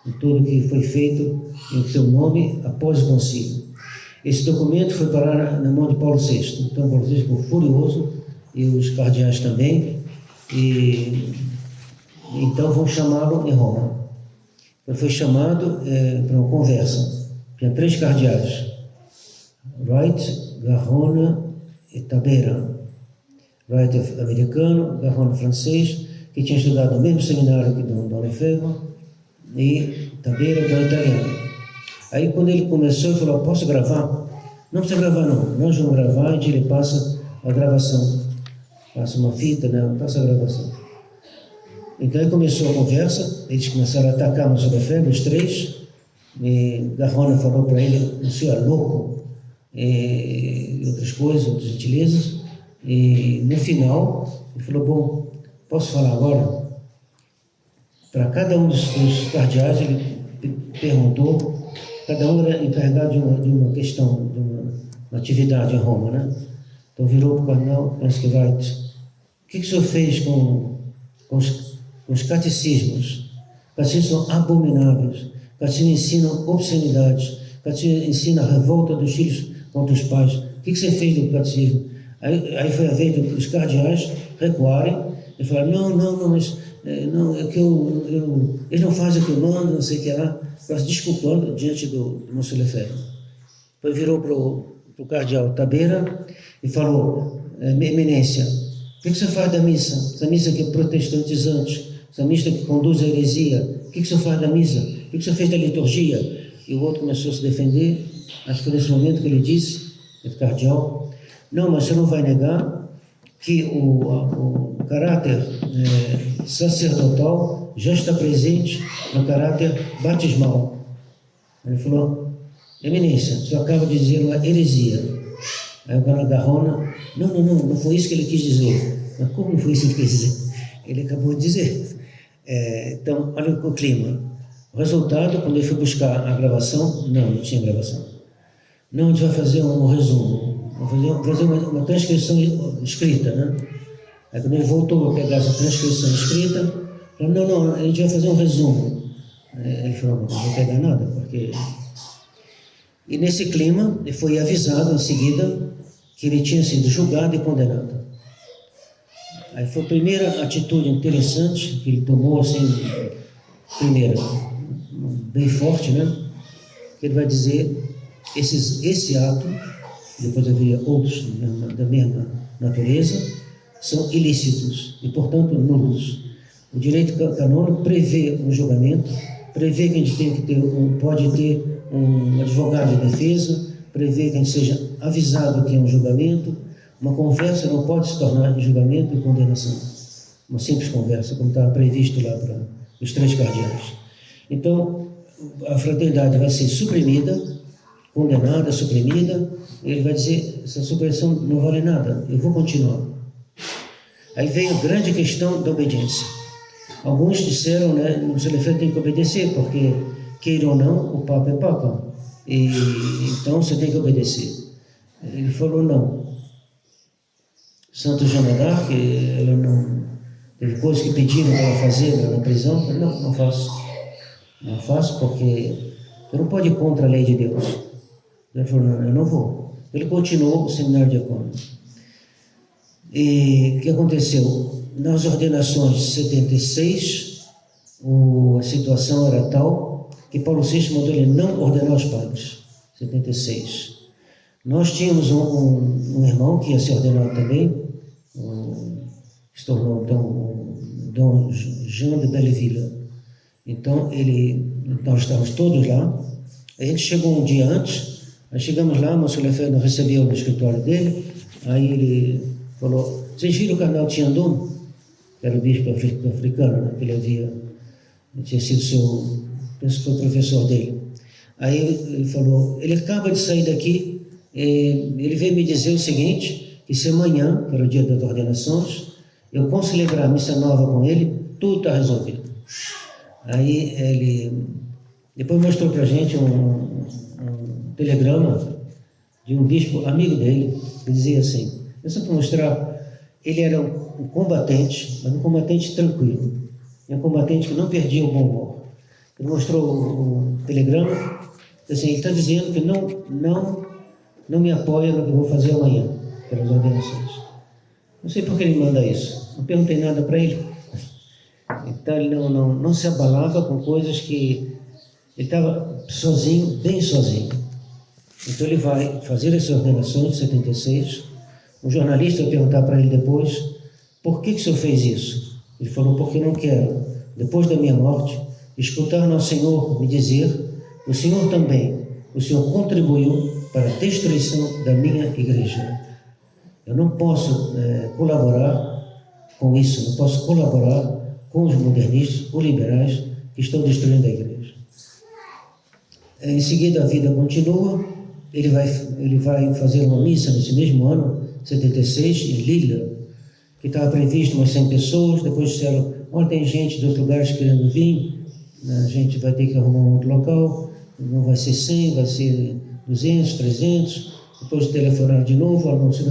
em tudo que foi feito em seu nome após o concílio. Esse documento foi parar na mão de Paulo VI. Então, Paulo VI ficou furioso, e os cardeais também, e então vão chamá-lo em Roma. Ele foi chamado para uma conversa. Tinha 3 cardeais: Wright, Garrone e Tabera. Wright americano, Garrone francês, que tinha estudado no mesmo seminário que Dom Lefebvre, e Tabera, que é italiano. Aí, quando ele começou, ele falou: posso gravar? Não precisa gravar, não. Nós vamos gravar, a gente lhe passa a gravação. Passa uma fita, né? Passa a gravação. Então, aí começou a conversa, eles começaram a atacar Monsenhor Lefebvre, os 3. E Garrone falou para ele: o senhor é louco, e outras coisas, outras gentilezas. E no final, ele falou: bom, posso falar agora? Para cada um dos cardeais, ele perguntou. Cada um era encarregado de uma questão, de uma atividade em Roma, né? Então virou para o cardeal Wright: o que o senhor fez com os catecismos? Catecismos são abomináveis, catecismos ensinam obscenidades, catecismos ensinam a revolta dos filhos contra os pais. O que você fez do catecismo? Aí foi a vez dos cardeais recuarem e falaram: não, mas não, é que eles não fazem o que eu mando, não sei o que lá, se desculpando diante do Monsenhor Lefebvre. Depois virou para o cardeal Tabera e falou: eminência, o que você faz da missa? Essa missa que é protestantizante, essa missa que conduz à heresia, o que você faz da missa? O que você fez da liturgia? E o outro começou a se defender. Acho que foi nesse momento que ele disse, o cardeal: não, mas você não vai negar que o caráter sacerdotal já está presente no caráter batismal. Ele falou: eminência, você acaba de dizer uma heresia. Aí o Garrone: não foi isso que ele quis dizer. Mas como não foi isso que ele quis dizer? Ele acabou de dizer. Então, olha o clima. O resultado, quando ele foi buscar a gravação, não tinha gravação. Não, a gente vai fazer um resumo, vamos fazer uma transcrição escrita, né? Aí quando ele voltou a pegar essa transcrição escrita, falou: não, a gente vai fazer um resumo. Ele falou: não vou pegar nada, porque... E nesse clima, ele foi avisado em seguida que ele tinha sido julgado e condenado. Aí foi a primeira atitude interessante que ele tomou, assim, primeiro, bem forte, né? Que ele vai dizer: esse ato, depois haveria outros da mesma natureza, são ilícitos e, portanto, nulos. O direito canônico prevê um julgamento, prevê que a gente tem que ter pode ter um advogado de defesa, prevê que a gente seja avisado que é um julgamento. Uma conversa não pode se tornar em julgamento e condenação. Uma simples conversa, como está previsto lá para os 3 cardeais. Então, a fraternidade vai ser suprimida, condenada, suprimida. Ele vai dizer: essa supressão não vale nada, eu vou continuar. Aí vem a grande questão da obediência. Alguns disseram, né, o Monsenhor Lefebvre tem que obedecer, porque, queira ou não, o Papa é Papa, e então você tem que obedecer. Ele falou: não, Santo Joana d'Arc, ela não... Teve coisas que pediram para ela fazer na prisão. Eu falei, não faço. Não faço porque você não pode ir contra a lei de Deus. Ele falou, não, eu não vou. Ele continuou o seminário diacônico. E o que aconteceu? Nas ordenações de 76, a situação era tal que Paulo VI mandou ele não ordenar os padres. 76. Nós tínhamos um irmão que ia se ordenar também, se tornou então Dom Jean de Belleville. Então nós estávamos todos lá. A gente chegou um dia antes, aí chegamos lá, Monsieur Lefebvre nos recebeu no escritório dele, aí ele falou, vocês viram o cardeal Tiandum? Que era o bispo africano, né? Que ele tinha sido penso que foi professor dele. Aí ele falou, ele acaba de sair daqui, ele veio me dizer o seguinte, que se amanhã, que era o dia das ordenações, eu posso celebrar a missa nova com ele, tudo está resolvido. Aí ele depois mostrou para a gente um telegrama de um bispo amigo dele, que dizia assim, só para mostrar, ele era um combatente, mas um combatente tranquilo, um combatente que não perdia o bom humor. Ele mostrou o telegrama, assim, ele está dizendo que não me apoia no que eu vou fazer amanhã, pelas ordenações. Não sei por que ele manda isso, não perguntei nada para ele. Então ele não se abalava com coisas que ele estava sozinho, bem sozinho. Então ele vai fazer essas ordenações de 76. Um jornalista vai perguntar para ele depois, por que o senhor fez isso? Ele falou, porque eu não quero, depois da minha morte, escutar nosso Senhor me dizer, o Senhor contribuiu para a destruição da minha igreja. Eu não posso colaborar com isso, não posso colaborar com os modernistas ou liberais que estão destruindo a igreja. Em seguida a vida continua, ele vai fazer uma missa nesse mesmo ano, 76, em Lille, que estava previsto umas 100 pessoas, depois disseram, olha, tem gente de outros lugares querendo vir, a gente vai ter que arrumar um outro local, não vai ser 100, vai ser 200, 300, depois telefonaram de novo, não se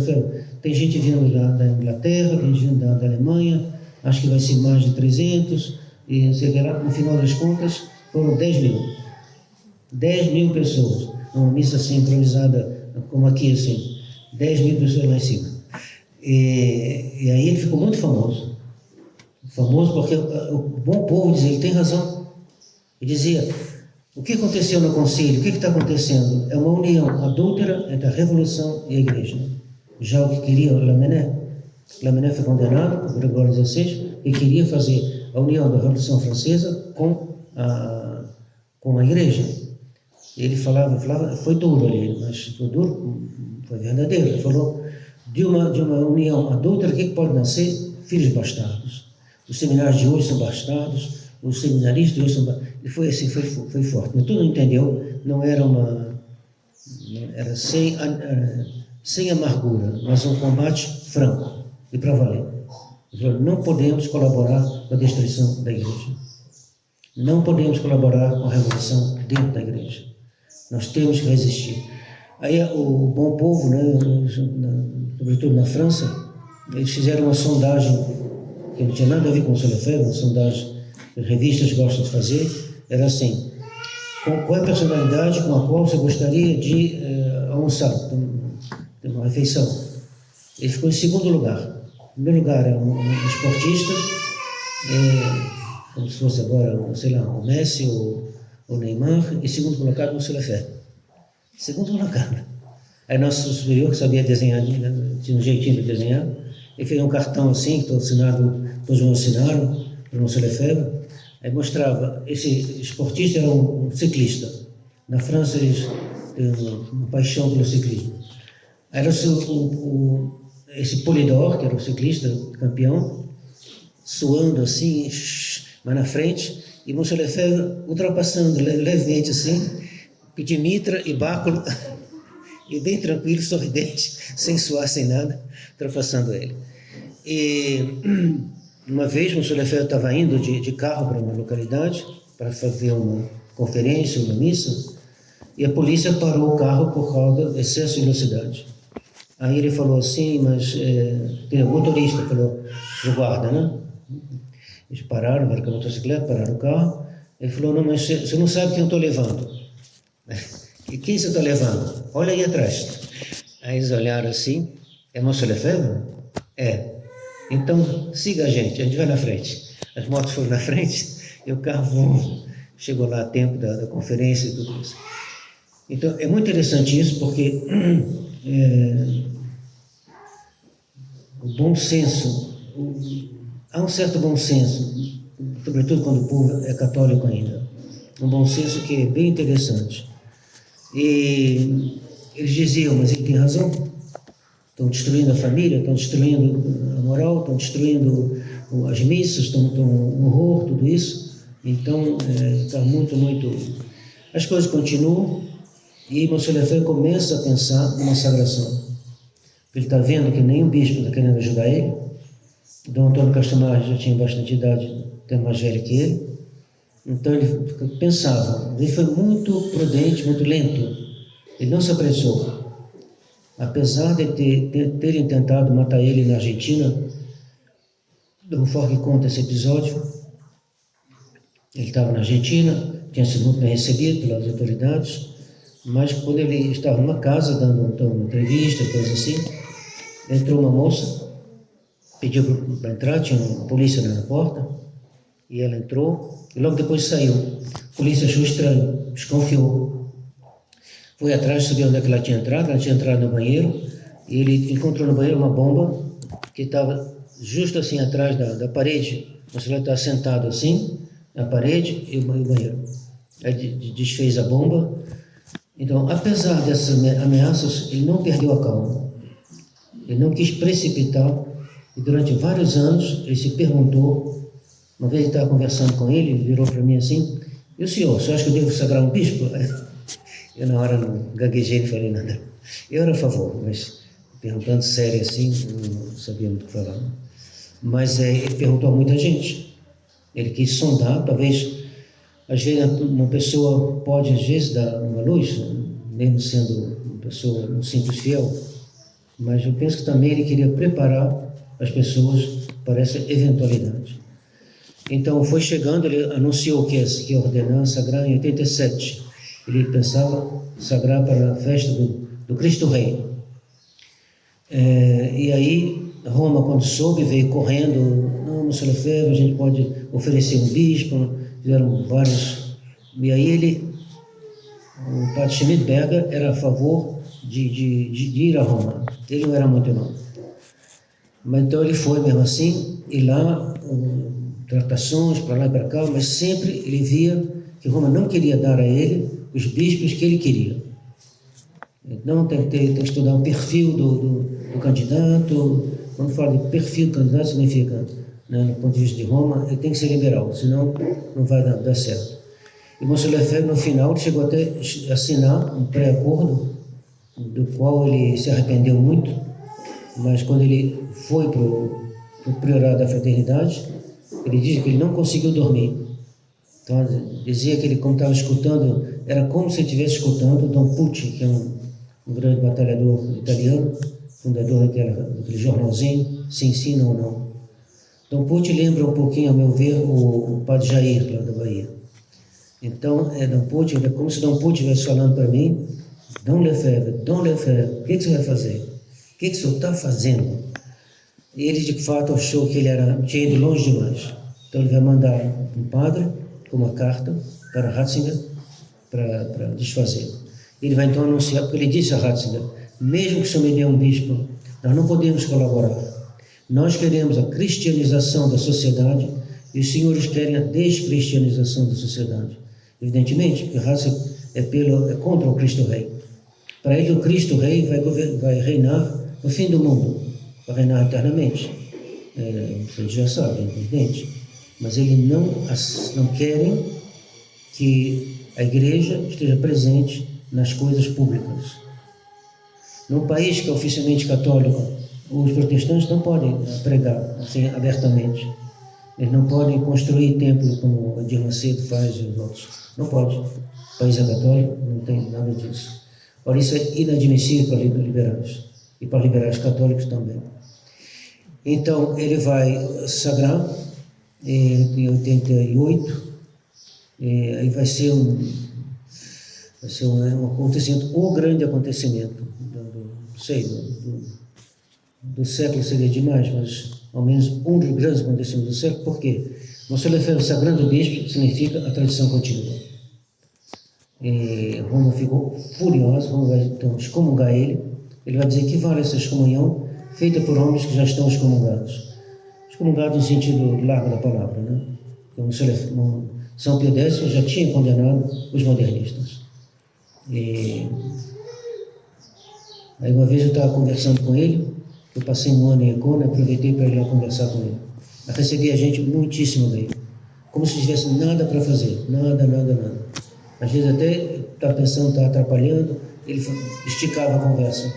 tem gente vindo da Inglaterra, tem gente vindo da Alemanha, acho que vai ser mais de 300, e no final das contas foram 10 mil. 10 mil pessoas, uma missa assim improvisada, como aqui assim, 10 mil pessoas lá em cima. E aí ele ficou muito famoso. Famoso porque o bom povo dizia, ele tem razão. Ele dizia, o que aconteceu no concílio? O que está acontecendo? É uma união adúltera entre a Revolução e a Igreja. Já o que queria Lamennais foi condenado por Gregório XVI e queria fazer a união da Revolução Francesa com a Igreja. Ele falava, foi duro ali, mas foi duro, foi verdadeiro. Ele falou, de uma união adúltera, o que pode nascer? Filhos bastardos. Os seminários de hoje são bastardos, os seminaristas de hoje são bastardos. E foi assim, foi forte. Mas tu não entendeu, era sem amargura, mas um combate franco e para valer. Ele falou, não podemos colaborar com a destruição da igreja. Não podemos colaborar com a revolução dentro da igreja. Nós temos que resistir. Aí o bom povo, né, sobretudo na França, eles fizeram uma sondagem que não tinha nada a ver com o Monsieur Lefebvre, uma sondagem que as revistas gostam de fazer, era assim, qual é a personalidade com a qual você gostaria de almoçar, ter uma refeição? Ele ficou em segundo lugar. Em primeiro lugar é um esportista, como se fosse agora, sei lá, o Messi ou o Neymar, e segundo colocado o Monsieur Lefebvre. Segundo lugar. Aí nosso superior, que sabia desenhar, tinha um jeitinho de desenhar, ele fez um cartão assim, que todos me assinaram, para o Monsieur Lefebvre, aí mostrava, esse esportista era um ciclista. Na França eles têm uma paixão pelo ciclismo. Aí era esse Polidor, que era o ciclista campeão, suando assim, mas na frente, e o Monsieur Lefebvre ultrapassando levemente assim, de mitra e báculo, e bem tranquilo, sorridente, sem suar, sem nada, ultrapassando ele. E uma vez o Monsieur Lefebvre estava indo de carro para uma localidade, para fazer uma conferência, uma missa, e a polícia parou o carro por causa do excesso de velocidade. Aí ele falou assim, mas o motorista falou pro guarda, né? Eles pararam, viram com a motocicleta, pararam o carro. Ele falou, não, mas você não sabe quem eu estou levando. E quem você está levando? Olha aí atrás. Aí eles olharam assim, é Monsieur Lefebvre? É. Então, siga a gente vai na frente. As motos foram na frente e o carro chegou lá a tempo da conferência e tudo isso. Então, é muito interessante isso, porque o bom senso, há um certo bom senso, sobretudo quando o povo é católico ainda, um bom senso que é bem interessante. E eles diziam, mas ele tem razão, estão destruindo a família, estão destruindo a moral, estão destruindo as missas, estão um horror, tudo isso. Então, está muito... As coisas continuam e Monsieur Lefebvre começa a pensar numa sagração. Ele está vendo que nenhum bispo está querendo ajudar ele. Dom Antônio Castamar já tinha bastante idade, até mais velho que ele. Então ele pensava, ele foi muito prudente, muito lento. Ele não se apressou. Apesar de terem tentado matar ele na Argentina, Dom Jorge conta esse episódio. Ele estava na Argentina, tinha sido muito bem recebido pelas autoridades, mas quando ele estava numa casa dando uma entrevista, coisa assim, entrou uma moça, pediu para entrar, tinha uma polícia na porta, e ela entrou, e logo depois saiu. A polícia achou estranho, desconfiou. Foi atrás, sabia onde é que ela tinha entrado no banheiro, e ele encontrou no banheiro uma bomba que estava justo assim atrás da parede. Você vai estar sentado assim, na parede e o banheiro. Aí desfez a bomba. Então, apesar dessas ameaças, ele não perdeu a calma. Ele não quis precipitar, e durante vários anos ele se perguntou, uma vez ele estava conversando com ele virou para mim assim, e o senhor acha que eu devo sagrar um bispo? Eu na hora não gaguejei, não falei nada. Eu era a favor, mas perguntando sério assim, não sabia muito o que falar. Mas ele perguntou a muita gente. Ele quis sondar, talvez, às vezes uma pessoa pode, às vezes, dar uma luz, mesmo sendo uma pessoa, um simples fiel, mas eu penso que também ele queria preparar as pessoas para essa eventualidade. Então, foi chegando, ele anunciou que ia ordenar sagrar em 87. Ele pensava sagrar para a festa do Cristo Rei. E aí, Roma, quando soube, veio correndo, não, Monsieur Lefebvre, a gente pode oferecer um bispo, fizeram vários. E aí o padre Schmidberger era a favor de ir a Roma. Ele não era muito não. Mas então ele foi mesmo assim, e lá, tratações para lá e para cá, mas sempre ele via que Roma não queria dar a ele os bispos que ele queria. Então tem que estudar o perfil do candidato. Quando fala de perfil do candidato, significa, né, no ponto de vista de Roma, ele tem que ser liberal, senão não vai dar certo. E Monsieur Lefebvre, no final, chegou até a assinar um pré-acordo, do qual ele se arrependeu muito, mas quando ele foi para o priorado da fraternidade, ele diz que ele não conseguiu dormir. Então, dizia que ele, como estava escutando, era como se ele estivesse escutando Dom Pucci, que é um grande batalhador italiano, fundador daquele jornalzinho, Se Ensina ou Não. Dom Pucci lembra um pouquinho, a meu ver, o padre Jair, lá da Bahia. Então, Dom Pucci, é como se Dom Pucci estivesse falando para mim, Dom Lefebvre, o que você vai fazer? O que o senhor está fazendo? E ele, de fato, achou que ele tinha ido longe demais. Então, ele vai mandar um padre com uma carta para Ratzinger para desfazer. Ele vai então anunciar, porque ele disse a Ratzinger, mesmo que o senhor me dê um bispo, nós não podemos colaborar. Nós queremos a cristianização da sociedade e os senhores querem a descristianização da sociedade. Evidentemente, porque Ratzinger é contra o Cristo Rei. Para ele, o Cristo Rei vai reinar no fim do mundo, vai reinar eternamente. Vocês já sabem, é evidente. Mas eles não querem que a igreja esteja presente nas coisas públicas. Num país que é oficialmente católico, os protestantes não podem pregar assim abertamente. Eles não podem construir templo como a Edir Macedo faz e os outros. Não pode. O país é católico, não tem nada disso. Ora, isso é inadmissível para liberais. e para liberar os católicos também. Então, ele vai sagrar em 88, aí vai ser um acontecimento, o grande acontecimento, do século seria demais, mas ao menos um dos grandes acontecimentos do século. Por quê? Nosso Lefebvre sagrando o bispo significa a tradição contínua. Roma ficou furiosa, Roma vai então excomungar ele. Ele vai dizer que vale essa excomunhão feita por homens que já estão excomungados. Excomungados no sentido largo da palavra, né? Então, São Pio X já tinha condenado os modernistas. Aí uma vez eu estava conversando com ele, eu passei um ano em Econa, aproveitei para ir lá conversar com ele. Eu recebi a gente muitíssimo bem, como se tivesse nada para fazer, nada. Às vezes até estava pensando, estava atrapalhando, ele esticava a conversa.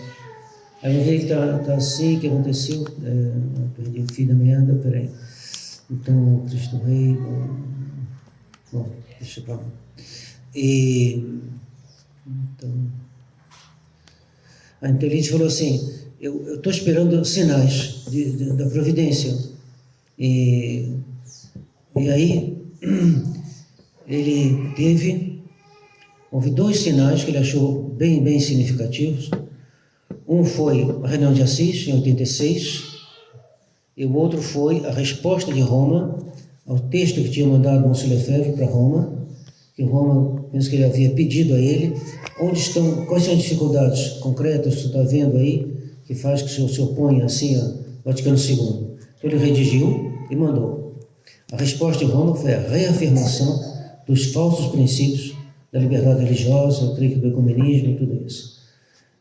Aí uma vez ele está assim, o que aconteceu? Perdi o fio da meada, peraí. Então, Cristo Rei, bom, deixa para lá. Então ele falou assim, eu estou esperando sinais da providência. E aí houve dois sinais que ele achou bem significativos. Um foi a reunião de Assis, em 86, e o outro foi a resposta de Roma ao texto que tinha mandado Monsenhor Lefebvre para Roma, que Roma, penso que ele havia pedido a ele, quais são as dificuldades concretas que você está vendo aí, que faz que o senhor se oponha assim a Vaticano II. Então ele redigiu e mandou. A resposta de Roma foi a reafirmação dos falsos princípios da liberdade religiosa, o do ecumenismo e tudo isso.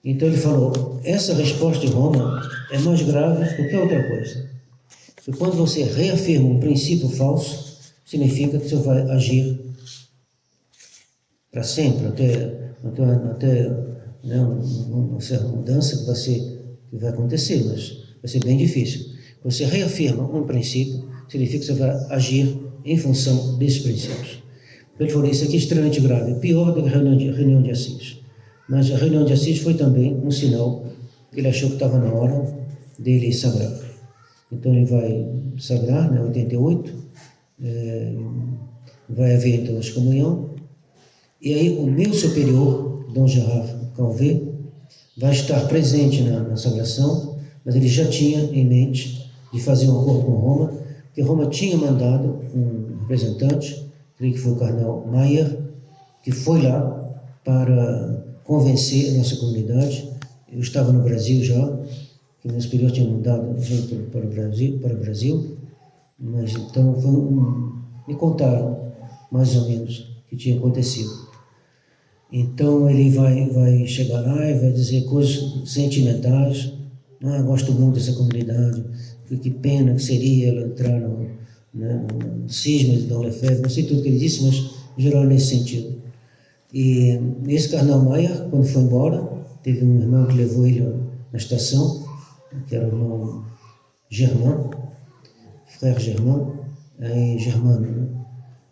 Então ele falou, essa resposta de Roma é mais grave do que qualquer outra coisa. Porque quando você reafirma um princípio falso, significa que você vai agir para sempre, até né, uma certa mudança que vai acontecer, mas vai ser bem difícil. Quando você reafirma um princípio, significa que você vai agir em função desses princípios. Ele falou, isso aqui é extremamente grave, pior do que a reunião de Assis. Mas a reunião de Assis foi também um sinal que ele achou que estava na hora dele sagrar. Então ele vai sagrar, né, 88, vai haver então a excomunhão, e aí o meu superior, Dom Gerard Calvé, vai estar presente na sagração, mas ele já tinha em mente de fazer um acordo com Roma, porque Roma tinha mandado um representante, creio que foi o cardeal Maier, que foi lá para convencer a nossa comunidade. Eu estava no Brasil já, que meu superior tinha mudado para o Brasil, mas então me contaram mais ou menos o que tinha acontecido. Então ele vai chegar lá e vai dizer coisas sentimentais. Gosto muito dessa comunidade, que pena que seria ela entrar no cisma de Dom Lefebvre, não sei tudo que ele disse, mas em geral nesse sentido. E esse cardeal Maier, quando foi embora, teve um irmão que levou ele na estação, que era o irmão Germain, Frère Germain, em Germano, né?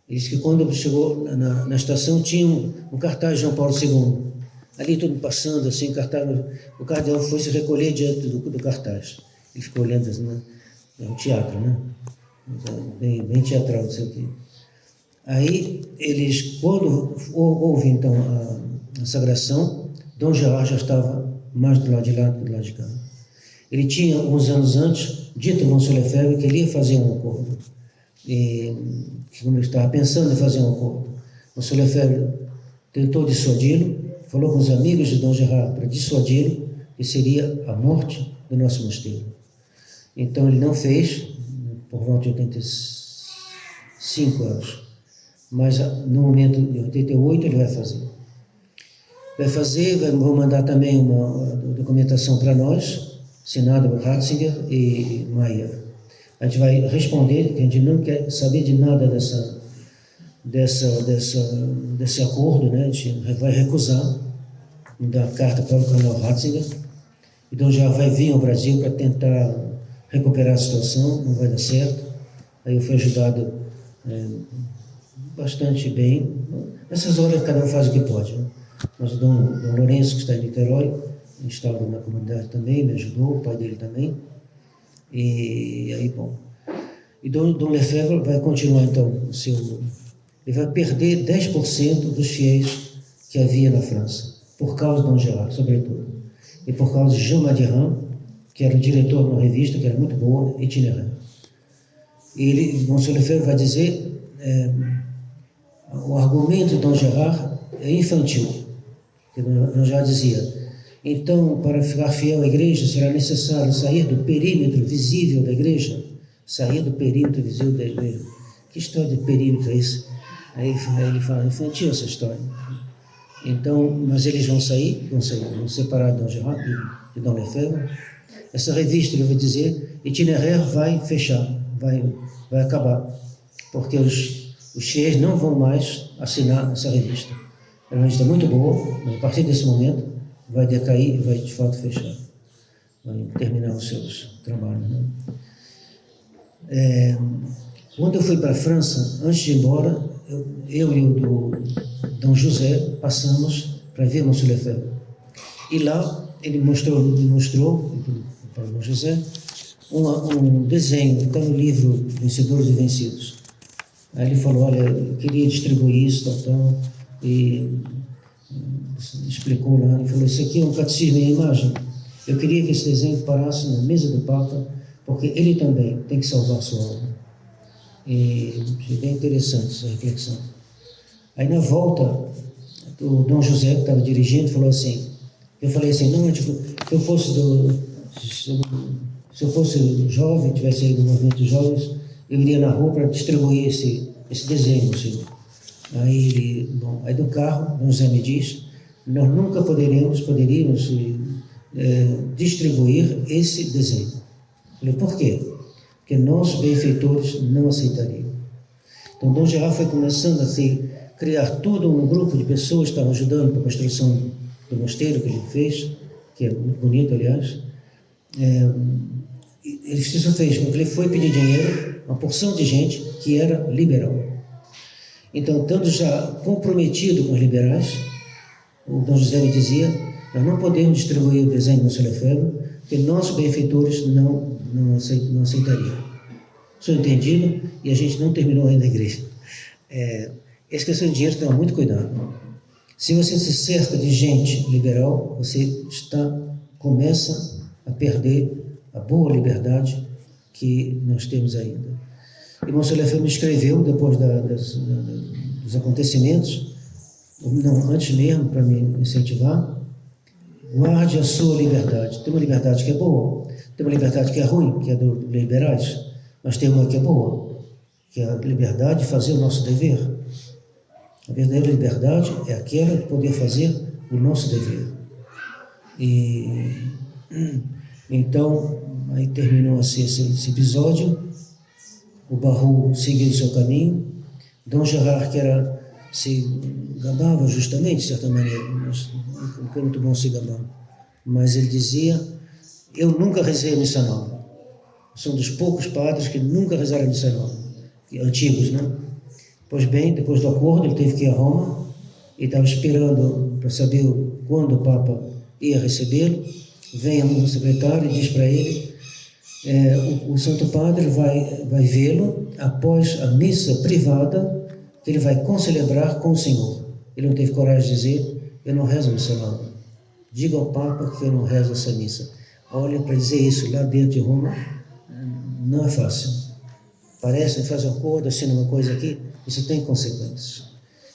Ele disse que quando chegou na estação tinha um cartaz de João Paulo II, ali todo passando assim, cartaz, o cardeal foi se recolher diante do cartaz. Ele ficou olhando assim, né? É um teatro, né? Bem teatral isso aqui. Aí eles, quando houve então a sagração, Dom Gerard já estava mais do lado de lá do que do lado de cá. Ele tinha, uns anos antes, dito ao Monsenhor Lefebvre que ele ia fazer um acordo. E como ele estava pensando em fazer um acordo, o Monsenhor Lefebvre tentou dissuadi-lo, falou com os amigos de Dom Gerard para dissuadi-lo, que seria a morte do nosso mosteiro. Então ele não fez, por volta de 85 anos, mas no momento de 88 ele vai fazer. Vou mandar também uma documentação para nós, assinada por Ratzinger e Maier. A gente vai responder, que a gente não quer saber de nada desse acordo, né? A gente vai recusar, dar carta para o cardeal Ratzinger, então já vai vir ao Brasil para tentar recuperar a situação, não vai dar certo. Aí eu fui ajudado bastante bem. Nessas horas cada um faz o que pode, né? Mas o Dom Lourenço, que está em Niterói, instalado na comunidade também, me ajudou, o pai dele também. E aí, bom. E Dom Lefebvre vai continuar, então, ele vai perder 10% dos fiéis que havia na França, por causa de Dom Gerard, sobretudo. E por causa de Jean Madiran, que era o diretor de uma revista que era muito boa, Itinéraire. E Monsieur Lefebvre vai dizer, o argumento de Dom Gerard é infantil. Dom Gerard dizia, então, para ficar fiel à igreja, será necessário sair do perímetro visível da igreja. Sair do perímetro visível da igreja. Que história de perímetro é esse? Aí ele fala, infantil essa história. Então, mas eles vão separar Dom Gerard e Dom Lefebvre. Essa revista, ele vai dizer, Itinéraire vai fechar, vai acabar, porque os fiéis não vão mais assinar essa revista. É uma revista muito boa, mas a partir desse momento vai decair e vai de fato fechar, vai terminar os seus trabalhos. Né? Quando eu fui para a França, antes de ir embora, eu e o Dom José passamos para ver Monsieur Lefebvre. E lá ele mostrou para o Dom José um desenho que está no livro Vencedores e Vencidos. Aí ele falou, olha, eu queria distribuir isso, tal, e explicou lá, ele falou, isso aqui é um catecismo em imagem. Eu queria que esse desenho parasse na mesa do Papa, porque ele também tem que salvar a sua alma. E achei bem interessante essa reflexão. Aí na volta, o Dom José, que estava dirigindo, falou assim, eu falei assim, não, tipo, se eu fosse jovem, tivesse ido no movimento de jovens, eu iria na rua para distribuir esse desenho, senhor. Aí do carro, Dom José me diz, nós nunca poderíamos distribuir esse desenho. Eu falei, por quê? Porque nossos benfeitores não aceitariam. Então, Dom Gerard foi começando a criar todo um grupo de pessoas que estavam ajudando para a construção do mosteiro que ele fez, que é muito bonito, aliás. Isso fez com que ele foi pedir dinheiro a uma porção de gente que era liberal. Então, estando já comprometido com os liberais, o Dom José me dizia, nós não podemos distribuir o desenho do Monsieur Lefebvre, porque nossos benfeitores não aceitariam. Sou entendido e a gente não terminou ainda a igreja. Essa questão de dinheiro, toma muito cuidado. Se você se cerca de gente liberal, você começa a perder a boa liberdade que nós temos ainda. E Monsieur Lefebvre me escreveu, depois dos acontecimentos, não, antes mesmo, para me incentivar, guarde a sua liberdade. Tem uma liberdade que é boa, tem uma liberdade que é ruim, que é dos liberais, mas tem uma que é boa, que é a liberdade de fazer o nosso dever. A verdadeira liberdade é aquela de poder fazer o nosso dever. E então, aí terminou assim esse episódio, o Barroux seguiu o seu caminho, Dom Gerard, que se gabava justamente, de certa maneira, mas não foi muito bom se gabar, mas ele dizia, eu nunca rezei a missa nova. Sou um dos poucos padres que nunca rezaram a missa nova, antigos, né? Pois bem, depois do acordo, ele teve que ir a Roma, e estava esperando para saber quando o Papa ia recebê-lo. Vem a secretária e diz para ele, o Santo Padre vai vê-lo após a missa privada, que ele vai concelebrar com o Senhor. Ele não teve coragem de dizer, eu não rezo a missa nova. Diga ao Papa que eu não rezo essa missa. Olha, para dizer isso lá dentro de Roma, não é fácil. Parece que faz um acordo, assina uma coisa aqui, isso tem consequências.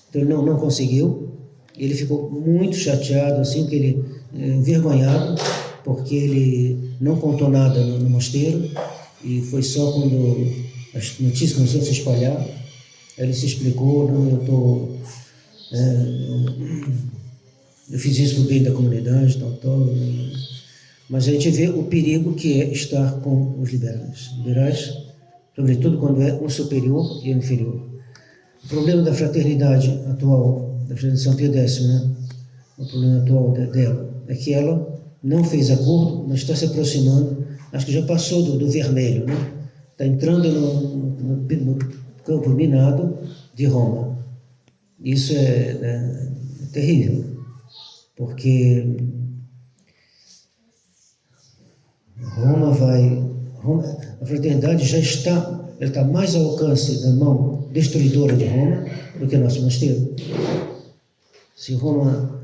Então ele não conseguiu, ele ficou muito chateado, assim, que ele envergonhado, porque ele não contou nada no mosteiro, e foi só quando as notícias começaram a se espalhar, aí ele se explicou, não, eu fiz isso para o bem da comunidade, tal, mas a gente vê o perigo que é estar com os liberais. Liberais, sobretudo quando é um superior e um inferior. O problema da fraternidade atual, da fraternidade de São Pio X, né? O problema atual dela é que ela não fez acordo, mas está se aproximando, acho que já passou do vermelho, né? Está entrando no campo minado de Roma. Isso é terrível, porque A fraternidade já está, ela está mais ao alcance da mão destruidora de Roma do que nosso mosteiro. Se Roma,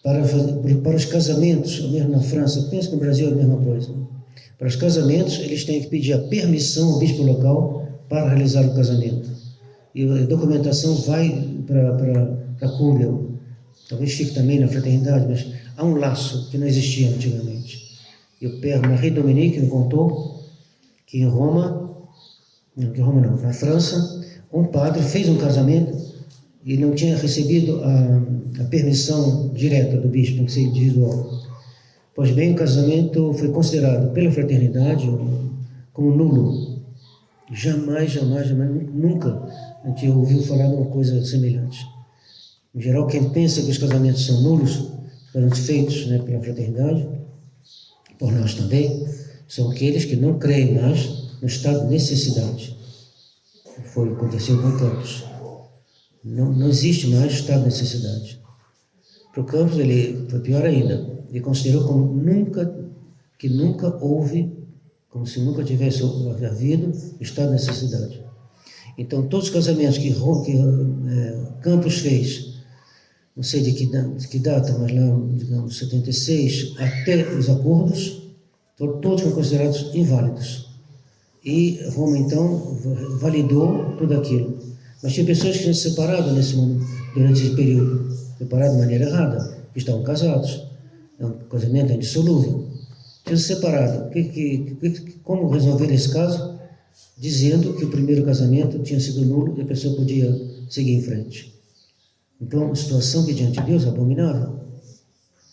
para os casamentos, mesmo na França, penso que no Brasil é a mesma coisa. Para os casamentos, eles têm que pedir a permissão ao bispo local para realizar o casamento. E a documentação vai para a cúria. Talvez fique também na fraternidade, mas há um laço que não existia antigamente. E o Père Marie Dominique me contou que em Roma, na França, um padre fez um casamento e não tinha recebido a permissão direta do bispo, tem que ser individual. Pois bem, o casamento foi considerado pela fraternidade como nulo. Jamais, nunca a gente ouviu falar de uma coisa semelhante. Em geral, quem pensa que os casamentos são nulos, foram feitos, né, pela fraternidade, por nós também, são aqueles que não creem mais no estado de necessidade. Aconteceu com Campos. Não existe mais estado de necessidade. Para o Campos, ele foi pior ainda. Ele considerou que nunca houve, como se nunca tivesse havido estado de necessidade. Então, todos os casamentos que Campos fez, não sei de que data, mas lá, digamos, 76, até os acordos, todos foram considerados inválidos. E Roma, então, validou tudo aquilo. Mas tinha pessoas que tinham se separado durante esse período, separado de maneira errada, que estavam casados. É um casamento indissolúvel. Tinham se separado. Como resolver esse caso? Dizendo que o primeiro casamento tinha sido nulo e a pessoa podia seguir em frente. Então, a situação que diante de Deus é abominável.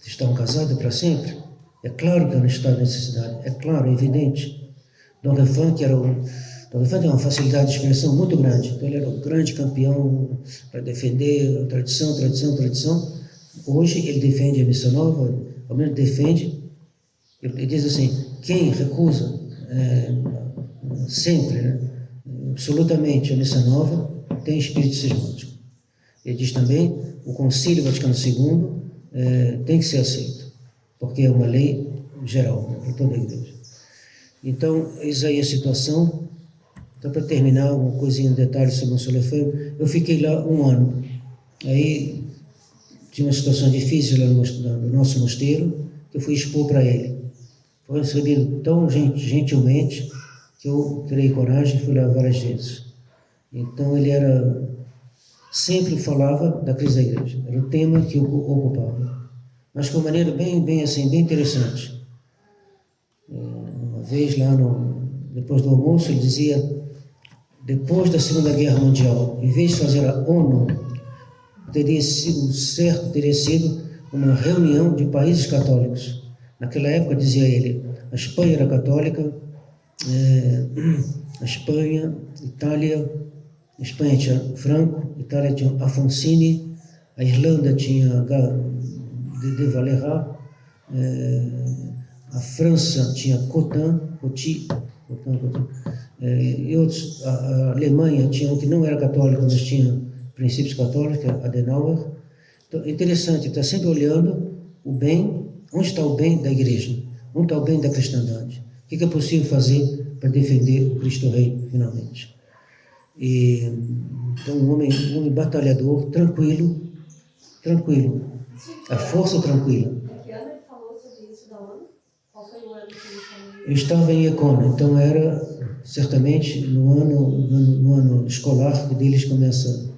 Estão casados para sempre. É claro que é um estado de necessidade. É claro, é evidente. Dom Refan tem uma facilidade de expressão muito grande. Então, ele era um grande campeão para defender a tradição. Hoje, ele defende a missa nova, ao menos defende. Ele diz assim, quem recusa sempre, né, absolutamente a missa nova, tem espírito cismático. Ele diz também, o Concílio Vaticano II tem que ser aceito, porque é uma lei geral, né, para toda a igreja. Então, eis aí a situação. Então, para terminar, uma coisinha, um detalhe sobre o Solefeu, eu fiquei lá 1 ano. Aí, tinha uma situação difícil lá no nosso mosteiro, que eu fui expor para ele. Foi recebido tão gentilmente que eu criei coragem e fui lá várias vezes. Então, ele sempre falava da crise da igreja. Era o tema que o ocupava. Mas de uma maneira bem interessante. Uma vez lá, depois do almoço, ele dizia, depois da Segunda Guerra Mundial, em vez de fazer a ONU, teria sido uma reunião de países católicos. Naquela época, dizia ele, a Espanha era católica, a Espanha, Itália, a Espanha tinha Franco, a Itália tinha Afonso, a Irlanda tinha de Valera, a França tinha Coty, e outros, a Alemanha tinha um que não era católico, mas tinha princípios católicos, Adenauer. Então, é interessante, está sempre olhando o bem, onde está o bem da igreja, onde está o bem da cristandade, o que é possível fazer para defender o Cristo Rei, finalmente. Então, um homem batalhador, tranquilo, a força tranquila.
Que ano ele falou sobre isso da ONU? Qual foi o ano que ele falou?
Eu estava em Econa, então era certamente no ano escolar, que deles começa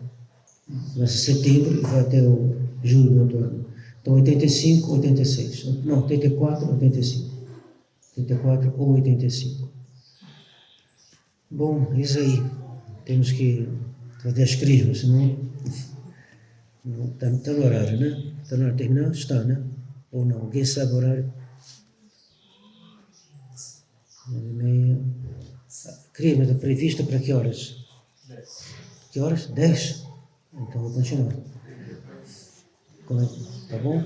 em setembro e vai até o julho do outro ano. Então, 85, 86. Não, 84, 85. 84 ou 85. Bom, isso aí. Temos que fazer as crismas, senão está no horário, né? Está na hora de terminar? Está, né? Ou não? Alguém sabe o horário? 9h30. A crisma está prevista para que horas? 10. Que horas? 10? Então vou continuar. Tá bom?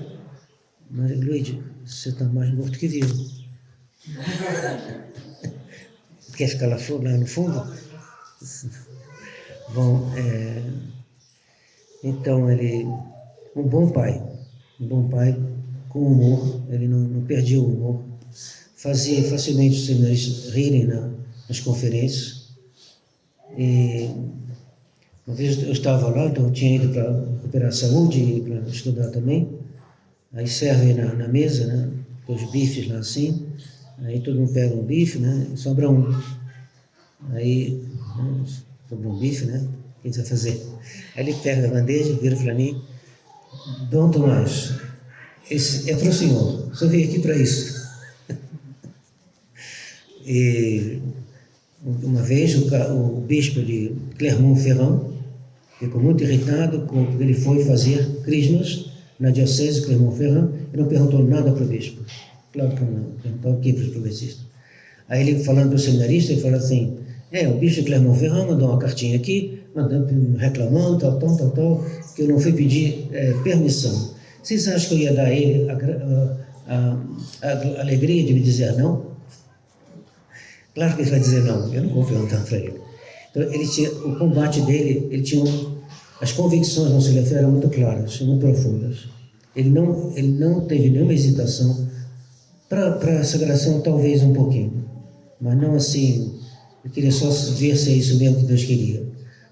Mas, Luigi, você está mais morto que vivo. Quer ficar lá no fundo? Bom, então ele, um bom pai com humor, ele não perdia o humor, fazia facilmente os seminaristas rirem nas conferências. E uma vez eu estava lá, então eu tinha ido para recuperar a saúde e para estudar também. Aí servem na mesa, né, os bifes lá assim. Aí todo mundo pega um bife, né, sobra um. Aí, né, sobra um bife, né, o que você vai fazer? Aí ele pega a bandeja, vira para mim: Dom Tomás, esse é para o senhor, só vim aqui para isso. E uma vez o bispo de Clermont-Ferrand ficou muito irritado porque ele foi fazer crismas na diocese de Clermont-Ferrand e não perguntou nada para o bispo. Claro que não perguntou aqui para os progressistas. Aí ele, falando para o seminarista, ele falou assim: o bispo de Clermont-Ferrand mandou uma cartinha aqui, reclamando, tal, que eu não fui pedir permissão. Vocês acham que eu ia dar a ele a alegria de me dizer não? Claro que ele vai dizer não, eu não vou perguntar para ele. Então, o combate dele, ele tinha as convicções no Conselho eram muito claras, muito profundas. Ele não teve nenhuma hesitação para a sagração, talvez um pouquinho, mas não assim, eu queria só ver se é isso mesmo que Deus queria.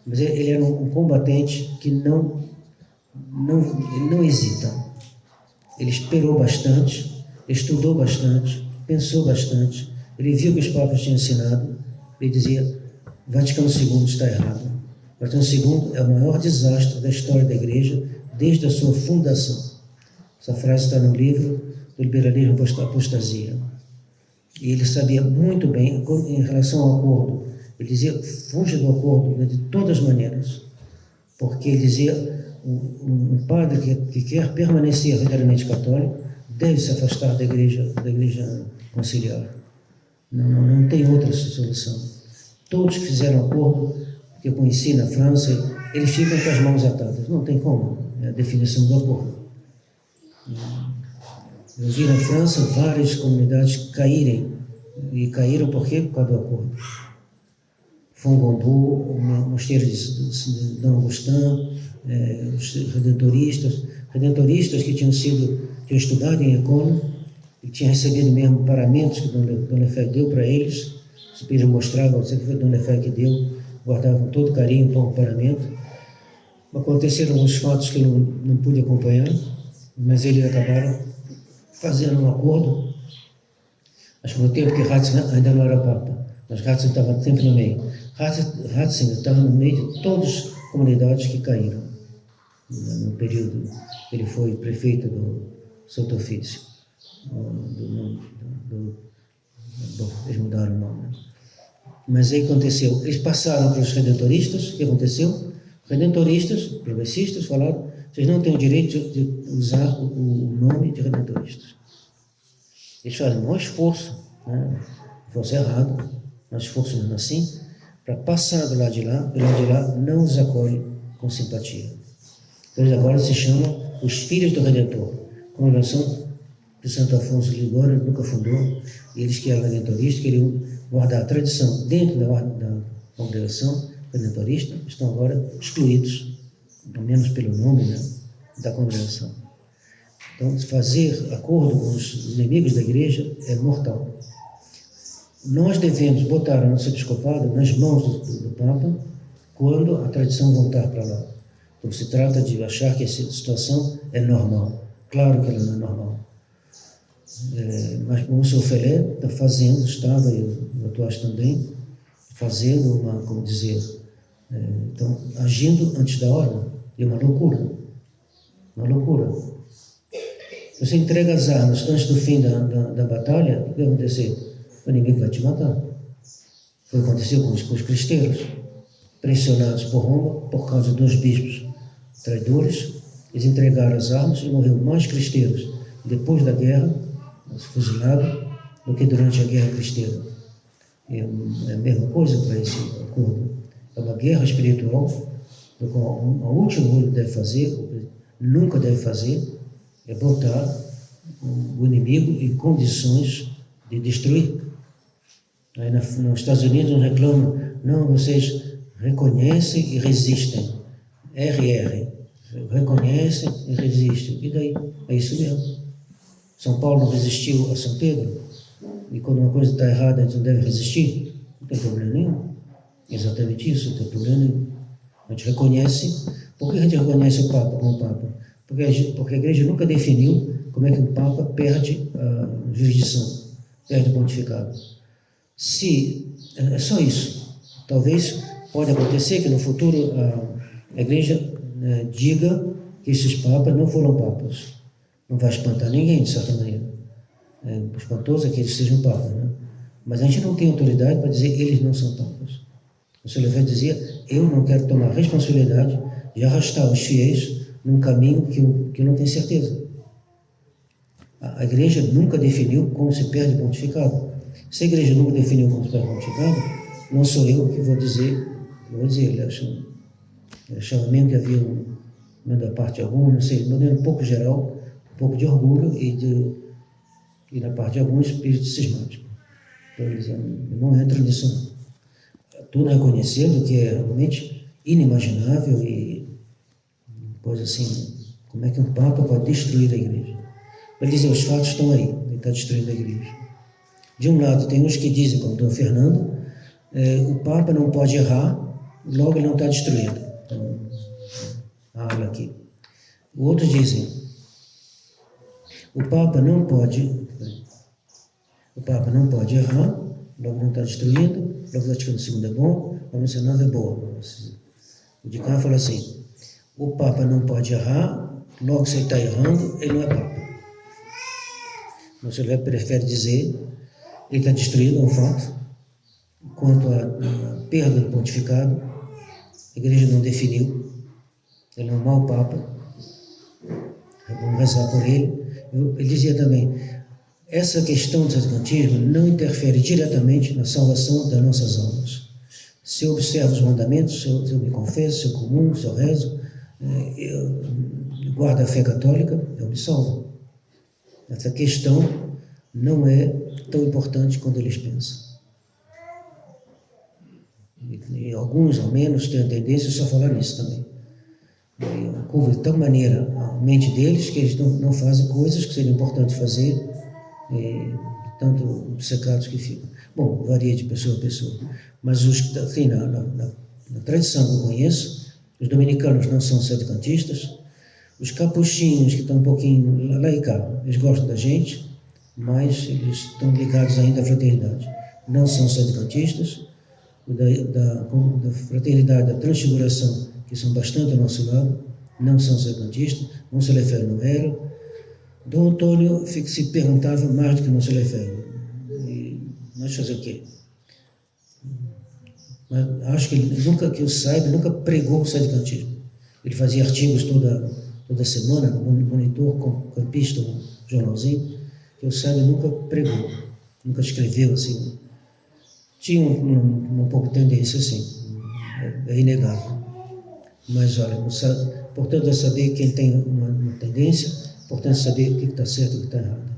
Mas ele era um combatente que ele não hesita. Ele esperou bastante, estudou bastante, pensou bastante. Ele viu que os papas tinham ensinado. Ele dizia: Vaticano II está errado. Vaticano II é o maior desastre da história da Igreja desde a sua fundação. Essa frase está no livro do Liberalismo e Apostasia. E ele sabia muito bem em relação ao acordo. Ele dizia: fuja do acordo de todas as maneiras. Porque ele dizia: um padre que quer permanecer verdadeiramente católico deve se afastar da igreja conciliar. Não tem outra solução. Todos que fizeram acordo, que eu conheci na França, eles ficam com as mãos atadas. Não tem como. É a definição do acordo. Eu vi na França várias comunidades caírem. E caíram por quê? Por causa do acordo. Fongonbu, o mosteiro de Dom Agustin, os redentoristas que tinham estudado em Ecôno, e tinham recebido mesmo paramentos que Dom Lefebvre deu para eles. Os pires mostravam, sempre foi Dom Lefebvre que deu, guardava com todo carinho o paramento. Aconteceram alguns fatos que eu não pude acompanhar, mas eles acabaram fazendo um acordo. Acho que no tempo que Ratzinger ainda não era papa, mas Ratzinger estava sempre no meio. Ratzinger estava no meio de todas as comunidades que caíram, no período que ele foi prefeito do Santo Ofício. Eles mudaram o nome. Mas aí aconteceu, eles passaram para os redentoristas. O que aconteceu? Redentoristas, progressistas, falaram: vocês não têm o direito de usar o nome de redentoristas. Eles fazem um esforço, né? Fosse errado, um esforço mesmo assim, para passar do lado de lá, e o lado de lá não os acolhe com simpatia. Então eles agora se chamam os Filhos do Redentor. A congregação de Santo Afonso de Ligório nunca fundou, e eles que eram redentoristas queriam guardar a tradição dentro da congregação redentorista, estão agora excluídos, pelo menos pelo nome, né, da congregação. Então, fazer acordo com os inimigos da igreja é mortal. Nós devemos botar o nosso episcopado nas mãos do Papa quando a tradição voltar para lá. Então, se trata de achar que essa situação é normal. Claro que ela não é normal. Mas o Sr. Felé está fazendo, estava, e eu atuaste também, fazendo então, agindo antes da hora. É uma loucura. Uma loucura. Você entrega as armas antes do fim da batalha, o que vai acontecer? O inimigo vai te matar. Foi o que aconteceu com os cristeiros, pressionados por Roma por causa dos bispos traidores. Eles entregaram as armas e morreram mais cristeiros depois da guerra, fuzilados, do que durante a guerra cristã. É a mesma coisa para esse acordo. É uma guerra espiritual, do qual a última coisa que deve fazer, nunca deve fazer, é botar o inimigo em condições de destruir. Aí nos Estados Unidos não reclamam: não, vocês reconhecem e resistem. RR. Reconhecem e resistem. E daí? É isso mesmo. São Paulo não resistiu a São Pedro? e quando uma coisa está errada, a gente não deve resistir, não tem problema nenhum. Exatamente isso, não tem problema nenhum. A gente reconhece. Por que a gente reconhece o Papa como Papa? Porque a Igreja nunca definiu como é que um Papa perde a jurisdição, perde o pontificado. Se é só isso. Talvez pode acontecer que no futuro a Igreja diga que esses papas não foram papas. Não vai espantar ninguém, de certa maneira. O espantoso é que eles sejam papas, né? Mas a gente não tem autoridade para dizer que eles não são papas. O São Leopoldo dizia: eu não quero tomar responsabilidade de arrastar os fiéis num caminho que eu não tenho certeza. A Igreja nunca definiu como se perde o pontificado. Se a Igreja nunca definiu como se perde o pontificado, não sou eu que vou dizer. Eu vou dizer, ele achava mesmo que havia da parte alguma, não sei, de maneira um pouco geral, um pouco de orgulho e na parte de alguns espírito cismático. Então eles não entram nisso não. Tudo reconhecendo que é realmente inimaginável e coisa assim, como é que um Papa pode destruir a Igreja? Ele dizer, os fatos estão aí, ele está destruindo a Igreja. De um lado tem uns que dizem, como Dom Fernando, o Papa não pode errar, logo ele não está destruindo. Então, a ala aqui. Outros dizem, o Papa não pode errar, logo não está destruindo, logo o Vaticano II é bom, a Missa Nova é boa. O de cá fala assim, o Papa não pode errar, logo se ele está errando, ele não é Papa. O Senhor prefere dizer, ele está destruindo, é um fato. Quanto à perda do pontificado, a Igreja não definiu, ele é um mau Papa, vamos rezar por ele. Ele dizia também, essa questão do santicantismo não interfere diretamente na salvação das nossas almas. Se eu observo os mandamentos, se eu me confesso, se eu comungo, se eu rezo, eu guardo a fé católica, eu me salvo. Essa questão não é tão importante quanto eles pensam. E alguns, ao menos, têm a tendência a só falar nisso também. E curva de tal maneira a mente deles que eles não fazem coisas que seriam importantes fazer, tanto obcecados que ficam. Bom, varia de pessoa a pessoa. Mas assim, na tradição que eu conheço, os dominicanos não são sedecantistas, os capuchinhos que estão um pouquinho lá e cá, eles gostam da gente, mas eles estão ligados ainda à fraternidade. Não são sedecantistas, da fraternidade da transfiguração, que são bastante ao nosso lado, não são sedecantistas, Monsenhor Lefebvre não era. Dom Antônio se perguntava mais do que Monsenhor Lefebvre. Mas fazer o quê? Mas acho que ele nunca, que eu saiba, nunca pregou o sedecantismo. Ele fazia artigos toda semana, no Monitor, Campista, um jornalzinho, que eu saiba, nunca pregou, nunca escreveu assim. Tinha um pouco de tendência assim, é inegável. Mas olha, portanto é saber quem tem uma tendência, portanto é saber o que está certo e o que está errado.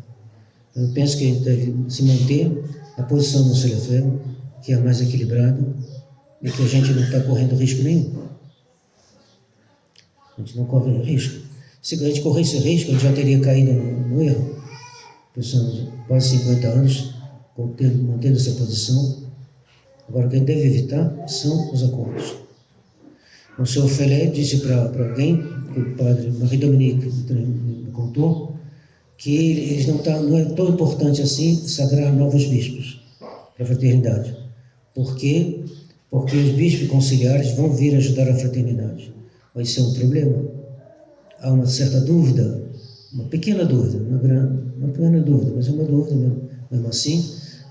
Eu penso que a gente deve se manter na posição do Monsenhor Lefebvre, que é a mais equilibrada, e que a gente não está correndo risco nenhum. A gente não corre risco. Se a gente corresse risco, a gente já teria caído no erro. Pensamos quase 50 anos mantendo essa posição. Agora, o que a gente deve evitar são os acordos. O Sr. Felé disse para alguém, que o padre Marie-Dominique me contou, que eles não é tão importante assim sagrar novos bispos para a fraternidade. Por quê? Porque os bispos conciliares vão vir ajudar a fraternidade. Vai ser um problema. Há uma certa dúvida, uma pequena dúvida, uma pequena dúvida, mas é uma dúvida mesmo assim,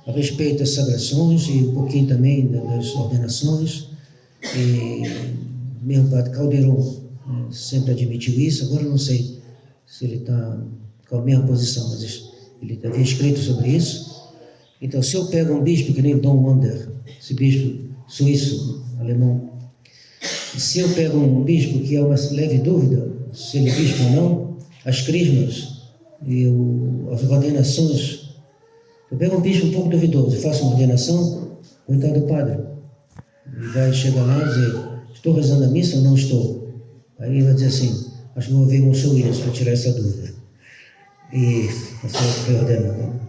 a respeito das sagrações e um pouquinho também das ordenações. E mesmo o padre Calderon sempre admitiu isso, agora não sei se ele está com a mesma posição, mas ele havia escrito sobre isso. Então, se eu pego um bispo que nem Dom Wander, esse bispo suíço, alemão, se eu pego um bispo que há uma leve dúvida se ele é bispo ou não, as crismas e as ordenações, eu pego um bispo um pouco duvidoso e faço uma ordenação, coitado do padre, ele vai chegar lá e dizer, estou rezando a missa ou não estou? Aí ele vai dizer assim, acho que vou ver um Williams para tirar essa dúvida. E você foi ordenado.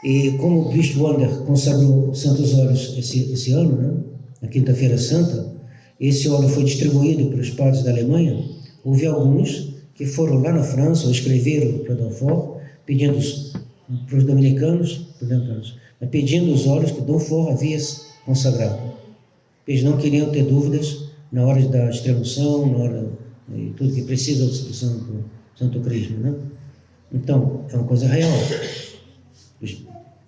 E como o Bispo Wander consagrou Santos Óleos esse ano, né, na Quinta-feira Santa, esse óleo foi distribuído pelos padres da Alemanha. Houve alguns que foram lá na França ou escreveram para Donfort, pedindo para os dominicanos, pedindo os óleos que Donfort havia consagrado. Eles não queriam ter dúvidas na hora da extrema-unção, na hora de tudo que precisa do Santo Crisma, né? Então, é uma coisa real.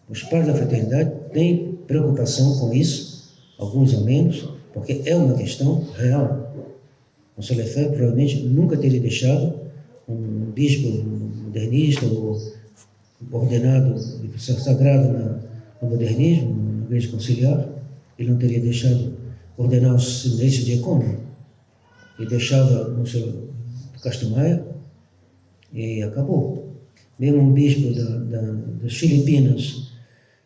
Os padres da fraternidade têm preocupação com isso, alguns ao menos, porque é uma questão real. O Solefer provavelmente nunca teria deixado um bispo modernista ou ordenado e sagrado no modernismo, na igreja conciliar, ele não teria deixado ordenar o silêncio diacônio. Ele deixava no seu Castro Maia e acabou. Mesmo um bispo das Filipinas,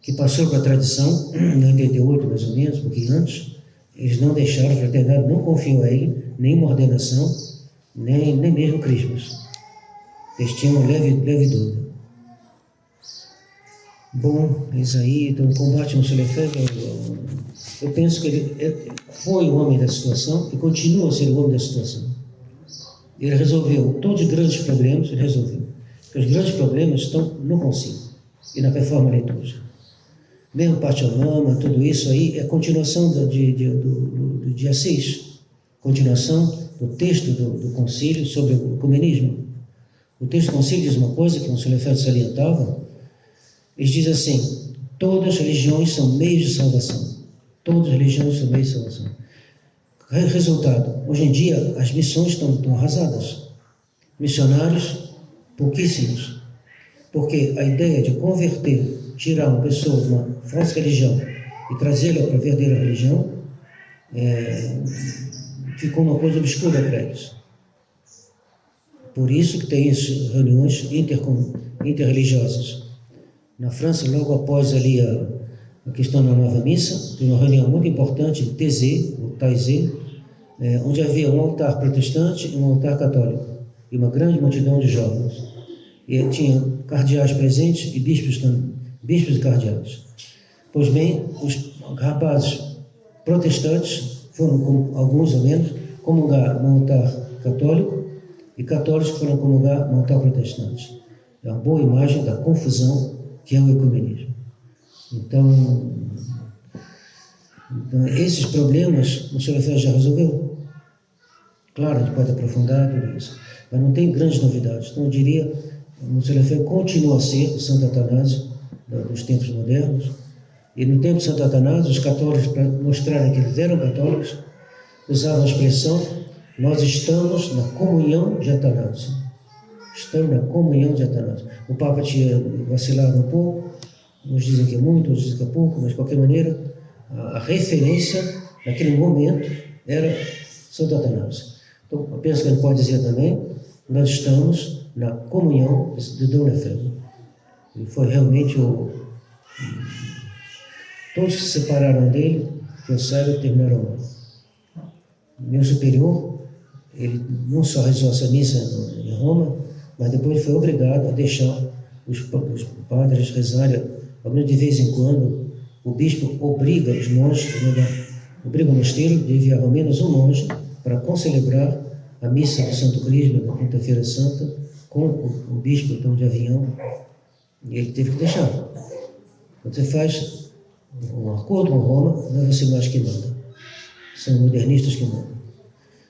que passou para a tradição, em 88 mais ou menos, um pouquinho antes, eles não deixaram, a fraternidade não confiou a ele nem uma ordenação, nem mesmo crismas. Eles tinham leve dúvida. Bom, isso aí, então o combate no Solefer, eu penso que ele foi o homem da situação e continua a ser o homem da situação. Ele resolveu todos os grandes problemas, ele resolveu. Porque os grandes problemas estão no concílio e na reforma litúrgica. Mesmo Pachamama, tudo isso aí é continuação do dia 6, continuação do texto do concílio sobre o ecumenismo. O texto do concílio diz uma coisa que o Solefer salientava. Ele diz assim: todas as religiões são meios de salvação. Todas as religiões são meios de salvação. Resultado: hoje em dia as missões estão arrasadas. Missionários, pouquíssimos. Porque a ideia de converter, tirar uma pessoa de uma falsa religião e trazê-la para a verdadeira religião, ficou uma coisa obscura para eles. Por isso que tem essas reuniões interreligiosas. Na França, logo após ali a questão da nova missa, tem uma reunião muito importante, TZ, o Taizé, onde havia um altar protestante e um altar católico, e uma grande multidão de jovens. E tinha cardeais presentes e bispos e cardeais. Pois bem, os rapazes protestantes foram, alguns ou menos, comungar no altar católico, e católicos foram comungar no altar protestante. É uma boa imagem da confusão que é o ecumenismo. Então esses problemas o Solefer já resolveu. Claro, a gente pode aprofundar tudo isso, mas não tem grandes novidades. Então eu diria, o Solefer continua a ser o Santo Atanásio dos tempos modernos, e no tempo de Santo Atanásio, os católicos, para mostrarem que eles eram católicos, usavam a expressão: nós estamos na comunhão de Atanásio. Estamos na comunhão de Atanásio. O Papa tinha vacilado um pouco, uns dizem que é muito, outros dizem que é pouco, mas de qualquer maneira, a referência naquele momento era Santo Atanásio. Então, eu penso que a gente pode dizer também: nós estamos na comunhão de Dom Lefebvre. Ele foi realmente todos que se separaram dele, que eu saiba, terminaram mal. Meu superior, ele não só rezou essa missa em Roma, mas depois foi obrigado a deixar os padres rezarem, ao menos de vez em quando. O bispo obriga os monges, obriga o mosteiro de enviar ao menos um monge para concelebrar a missa do Santo Crisma da Quinta-feira Santa com o bispo então, de Avião, e ele teve que deixar. Quando você faz um acordo com Roma, não é você mais que manda, são modernistas que mandam.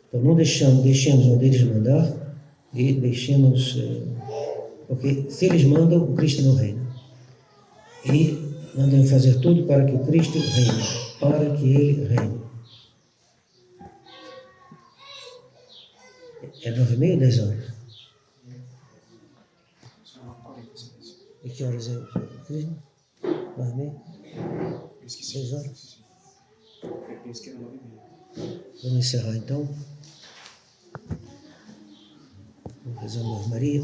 Então não deixemos um deles mandar e deixemos, porque se eles mandam, o Cristo não reina. E nós devemos fazer tudo para que o Cristo reine, para que Ele reine. É 9h30, 10 horas. E que horas é o Crisma? 9h30? 6 horas?
Eu penso que era 9h30.
Vamos encerrar então. Vamos rezar uma Ave Maria.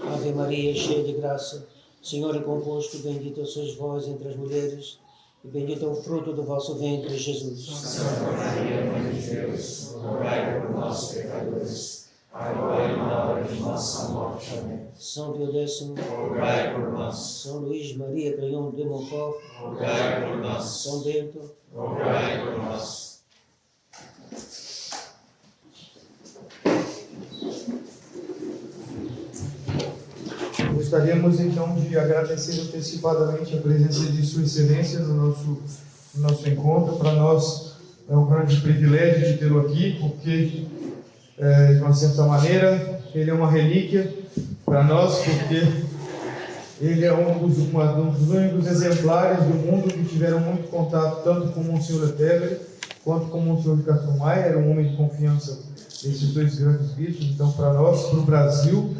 Ave Maria, cheia de graça, o Senhor é convosco, bendita sois vós entre as mulheres, E bendito é o fruto do vosso ventre, Jesus.
Santa Maria, Mãe de Deus, rogai por nós, pecadores, agora e na hora de nossa morte. Amém.
São Pio X,
Rogai por nós,
São Luís Maria Crayon de Montfort,
rogai por nós,
São Bento,
rogai por nós.
Gostaríamos então de agradecer antecipadamente a presença de Sua Excelência no nosso encontro. Para nós é um grande privilégio de tê-lo aqui, porque, de uma certa maneira, ele é uma relíquia para nós, porque ele é um dos únicos exemplares do mundo que tiveram muito contato tanto com o Monsenhor Lefebvre quanto com o Monsenhor de Castro Maia. Era um homem de confiança desses dois grandes bispos. Então, para nós, para o Brasil,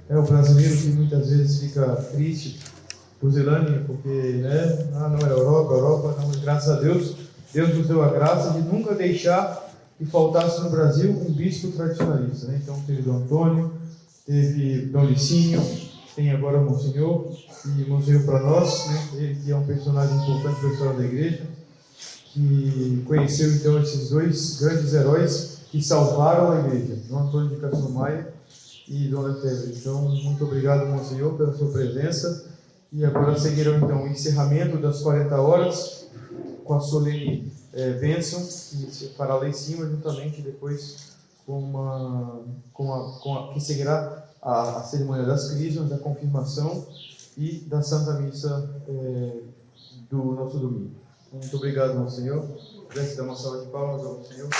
é o brasileiro que muitas vezes fica triste por Zelândia, porque não é Europa não, mas graças a Deus, Deus nos deu a graça de nunca deixar que faltasse no Brasil um bispo tradicionalista, né? Então teve Dom Antônio, teve Dom Licínio, tem agora o Monsenhor, e Monsenhor para nós, né? Ele que é um personagem importante da história da igreja, que conheceu então esses dois grandes heróis que salvaram a igreja, Dom Antônio de Castro Maia e Dom Lefebvre. Então, muito obrigado, Monsenhor, pela sua presença. E agora seguirão, então, o encerramento das 40 horas com a solene bênção, que se fará lá em cima, juntamente depois que seguirá a cerimônia das crismas, da confirmação e da Santa Missa do nosso domingo. Muito obrigado, Monsenhor. Prece dar uma salva de palmas ao Monsenhor.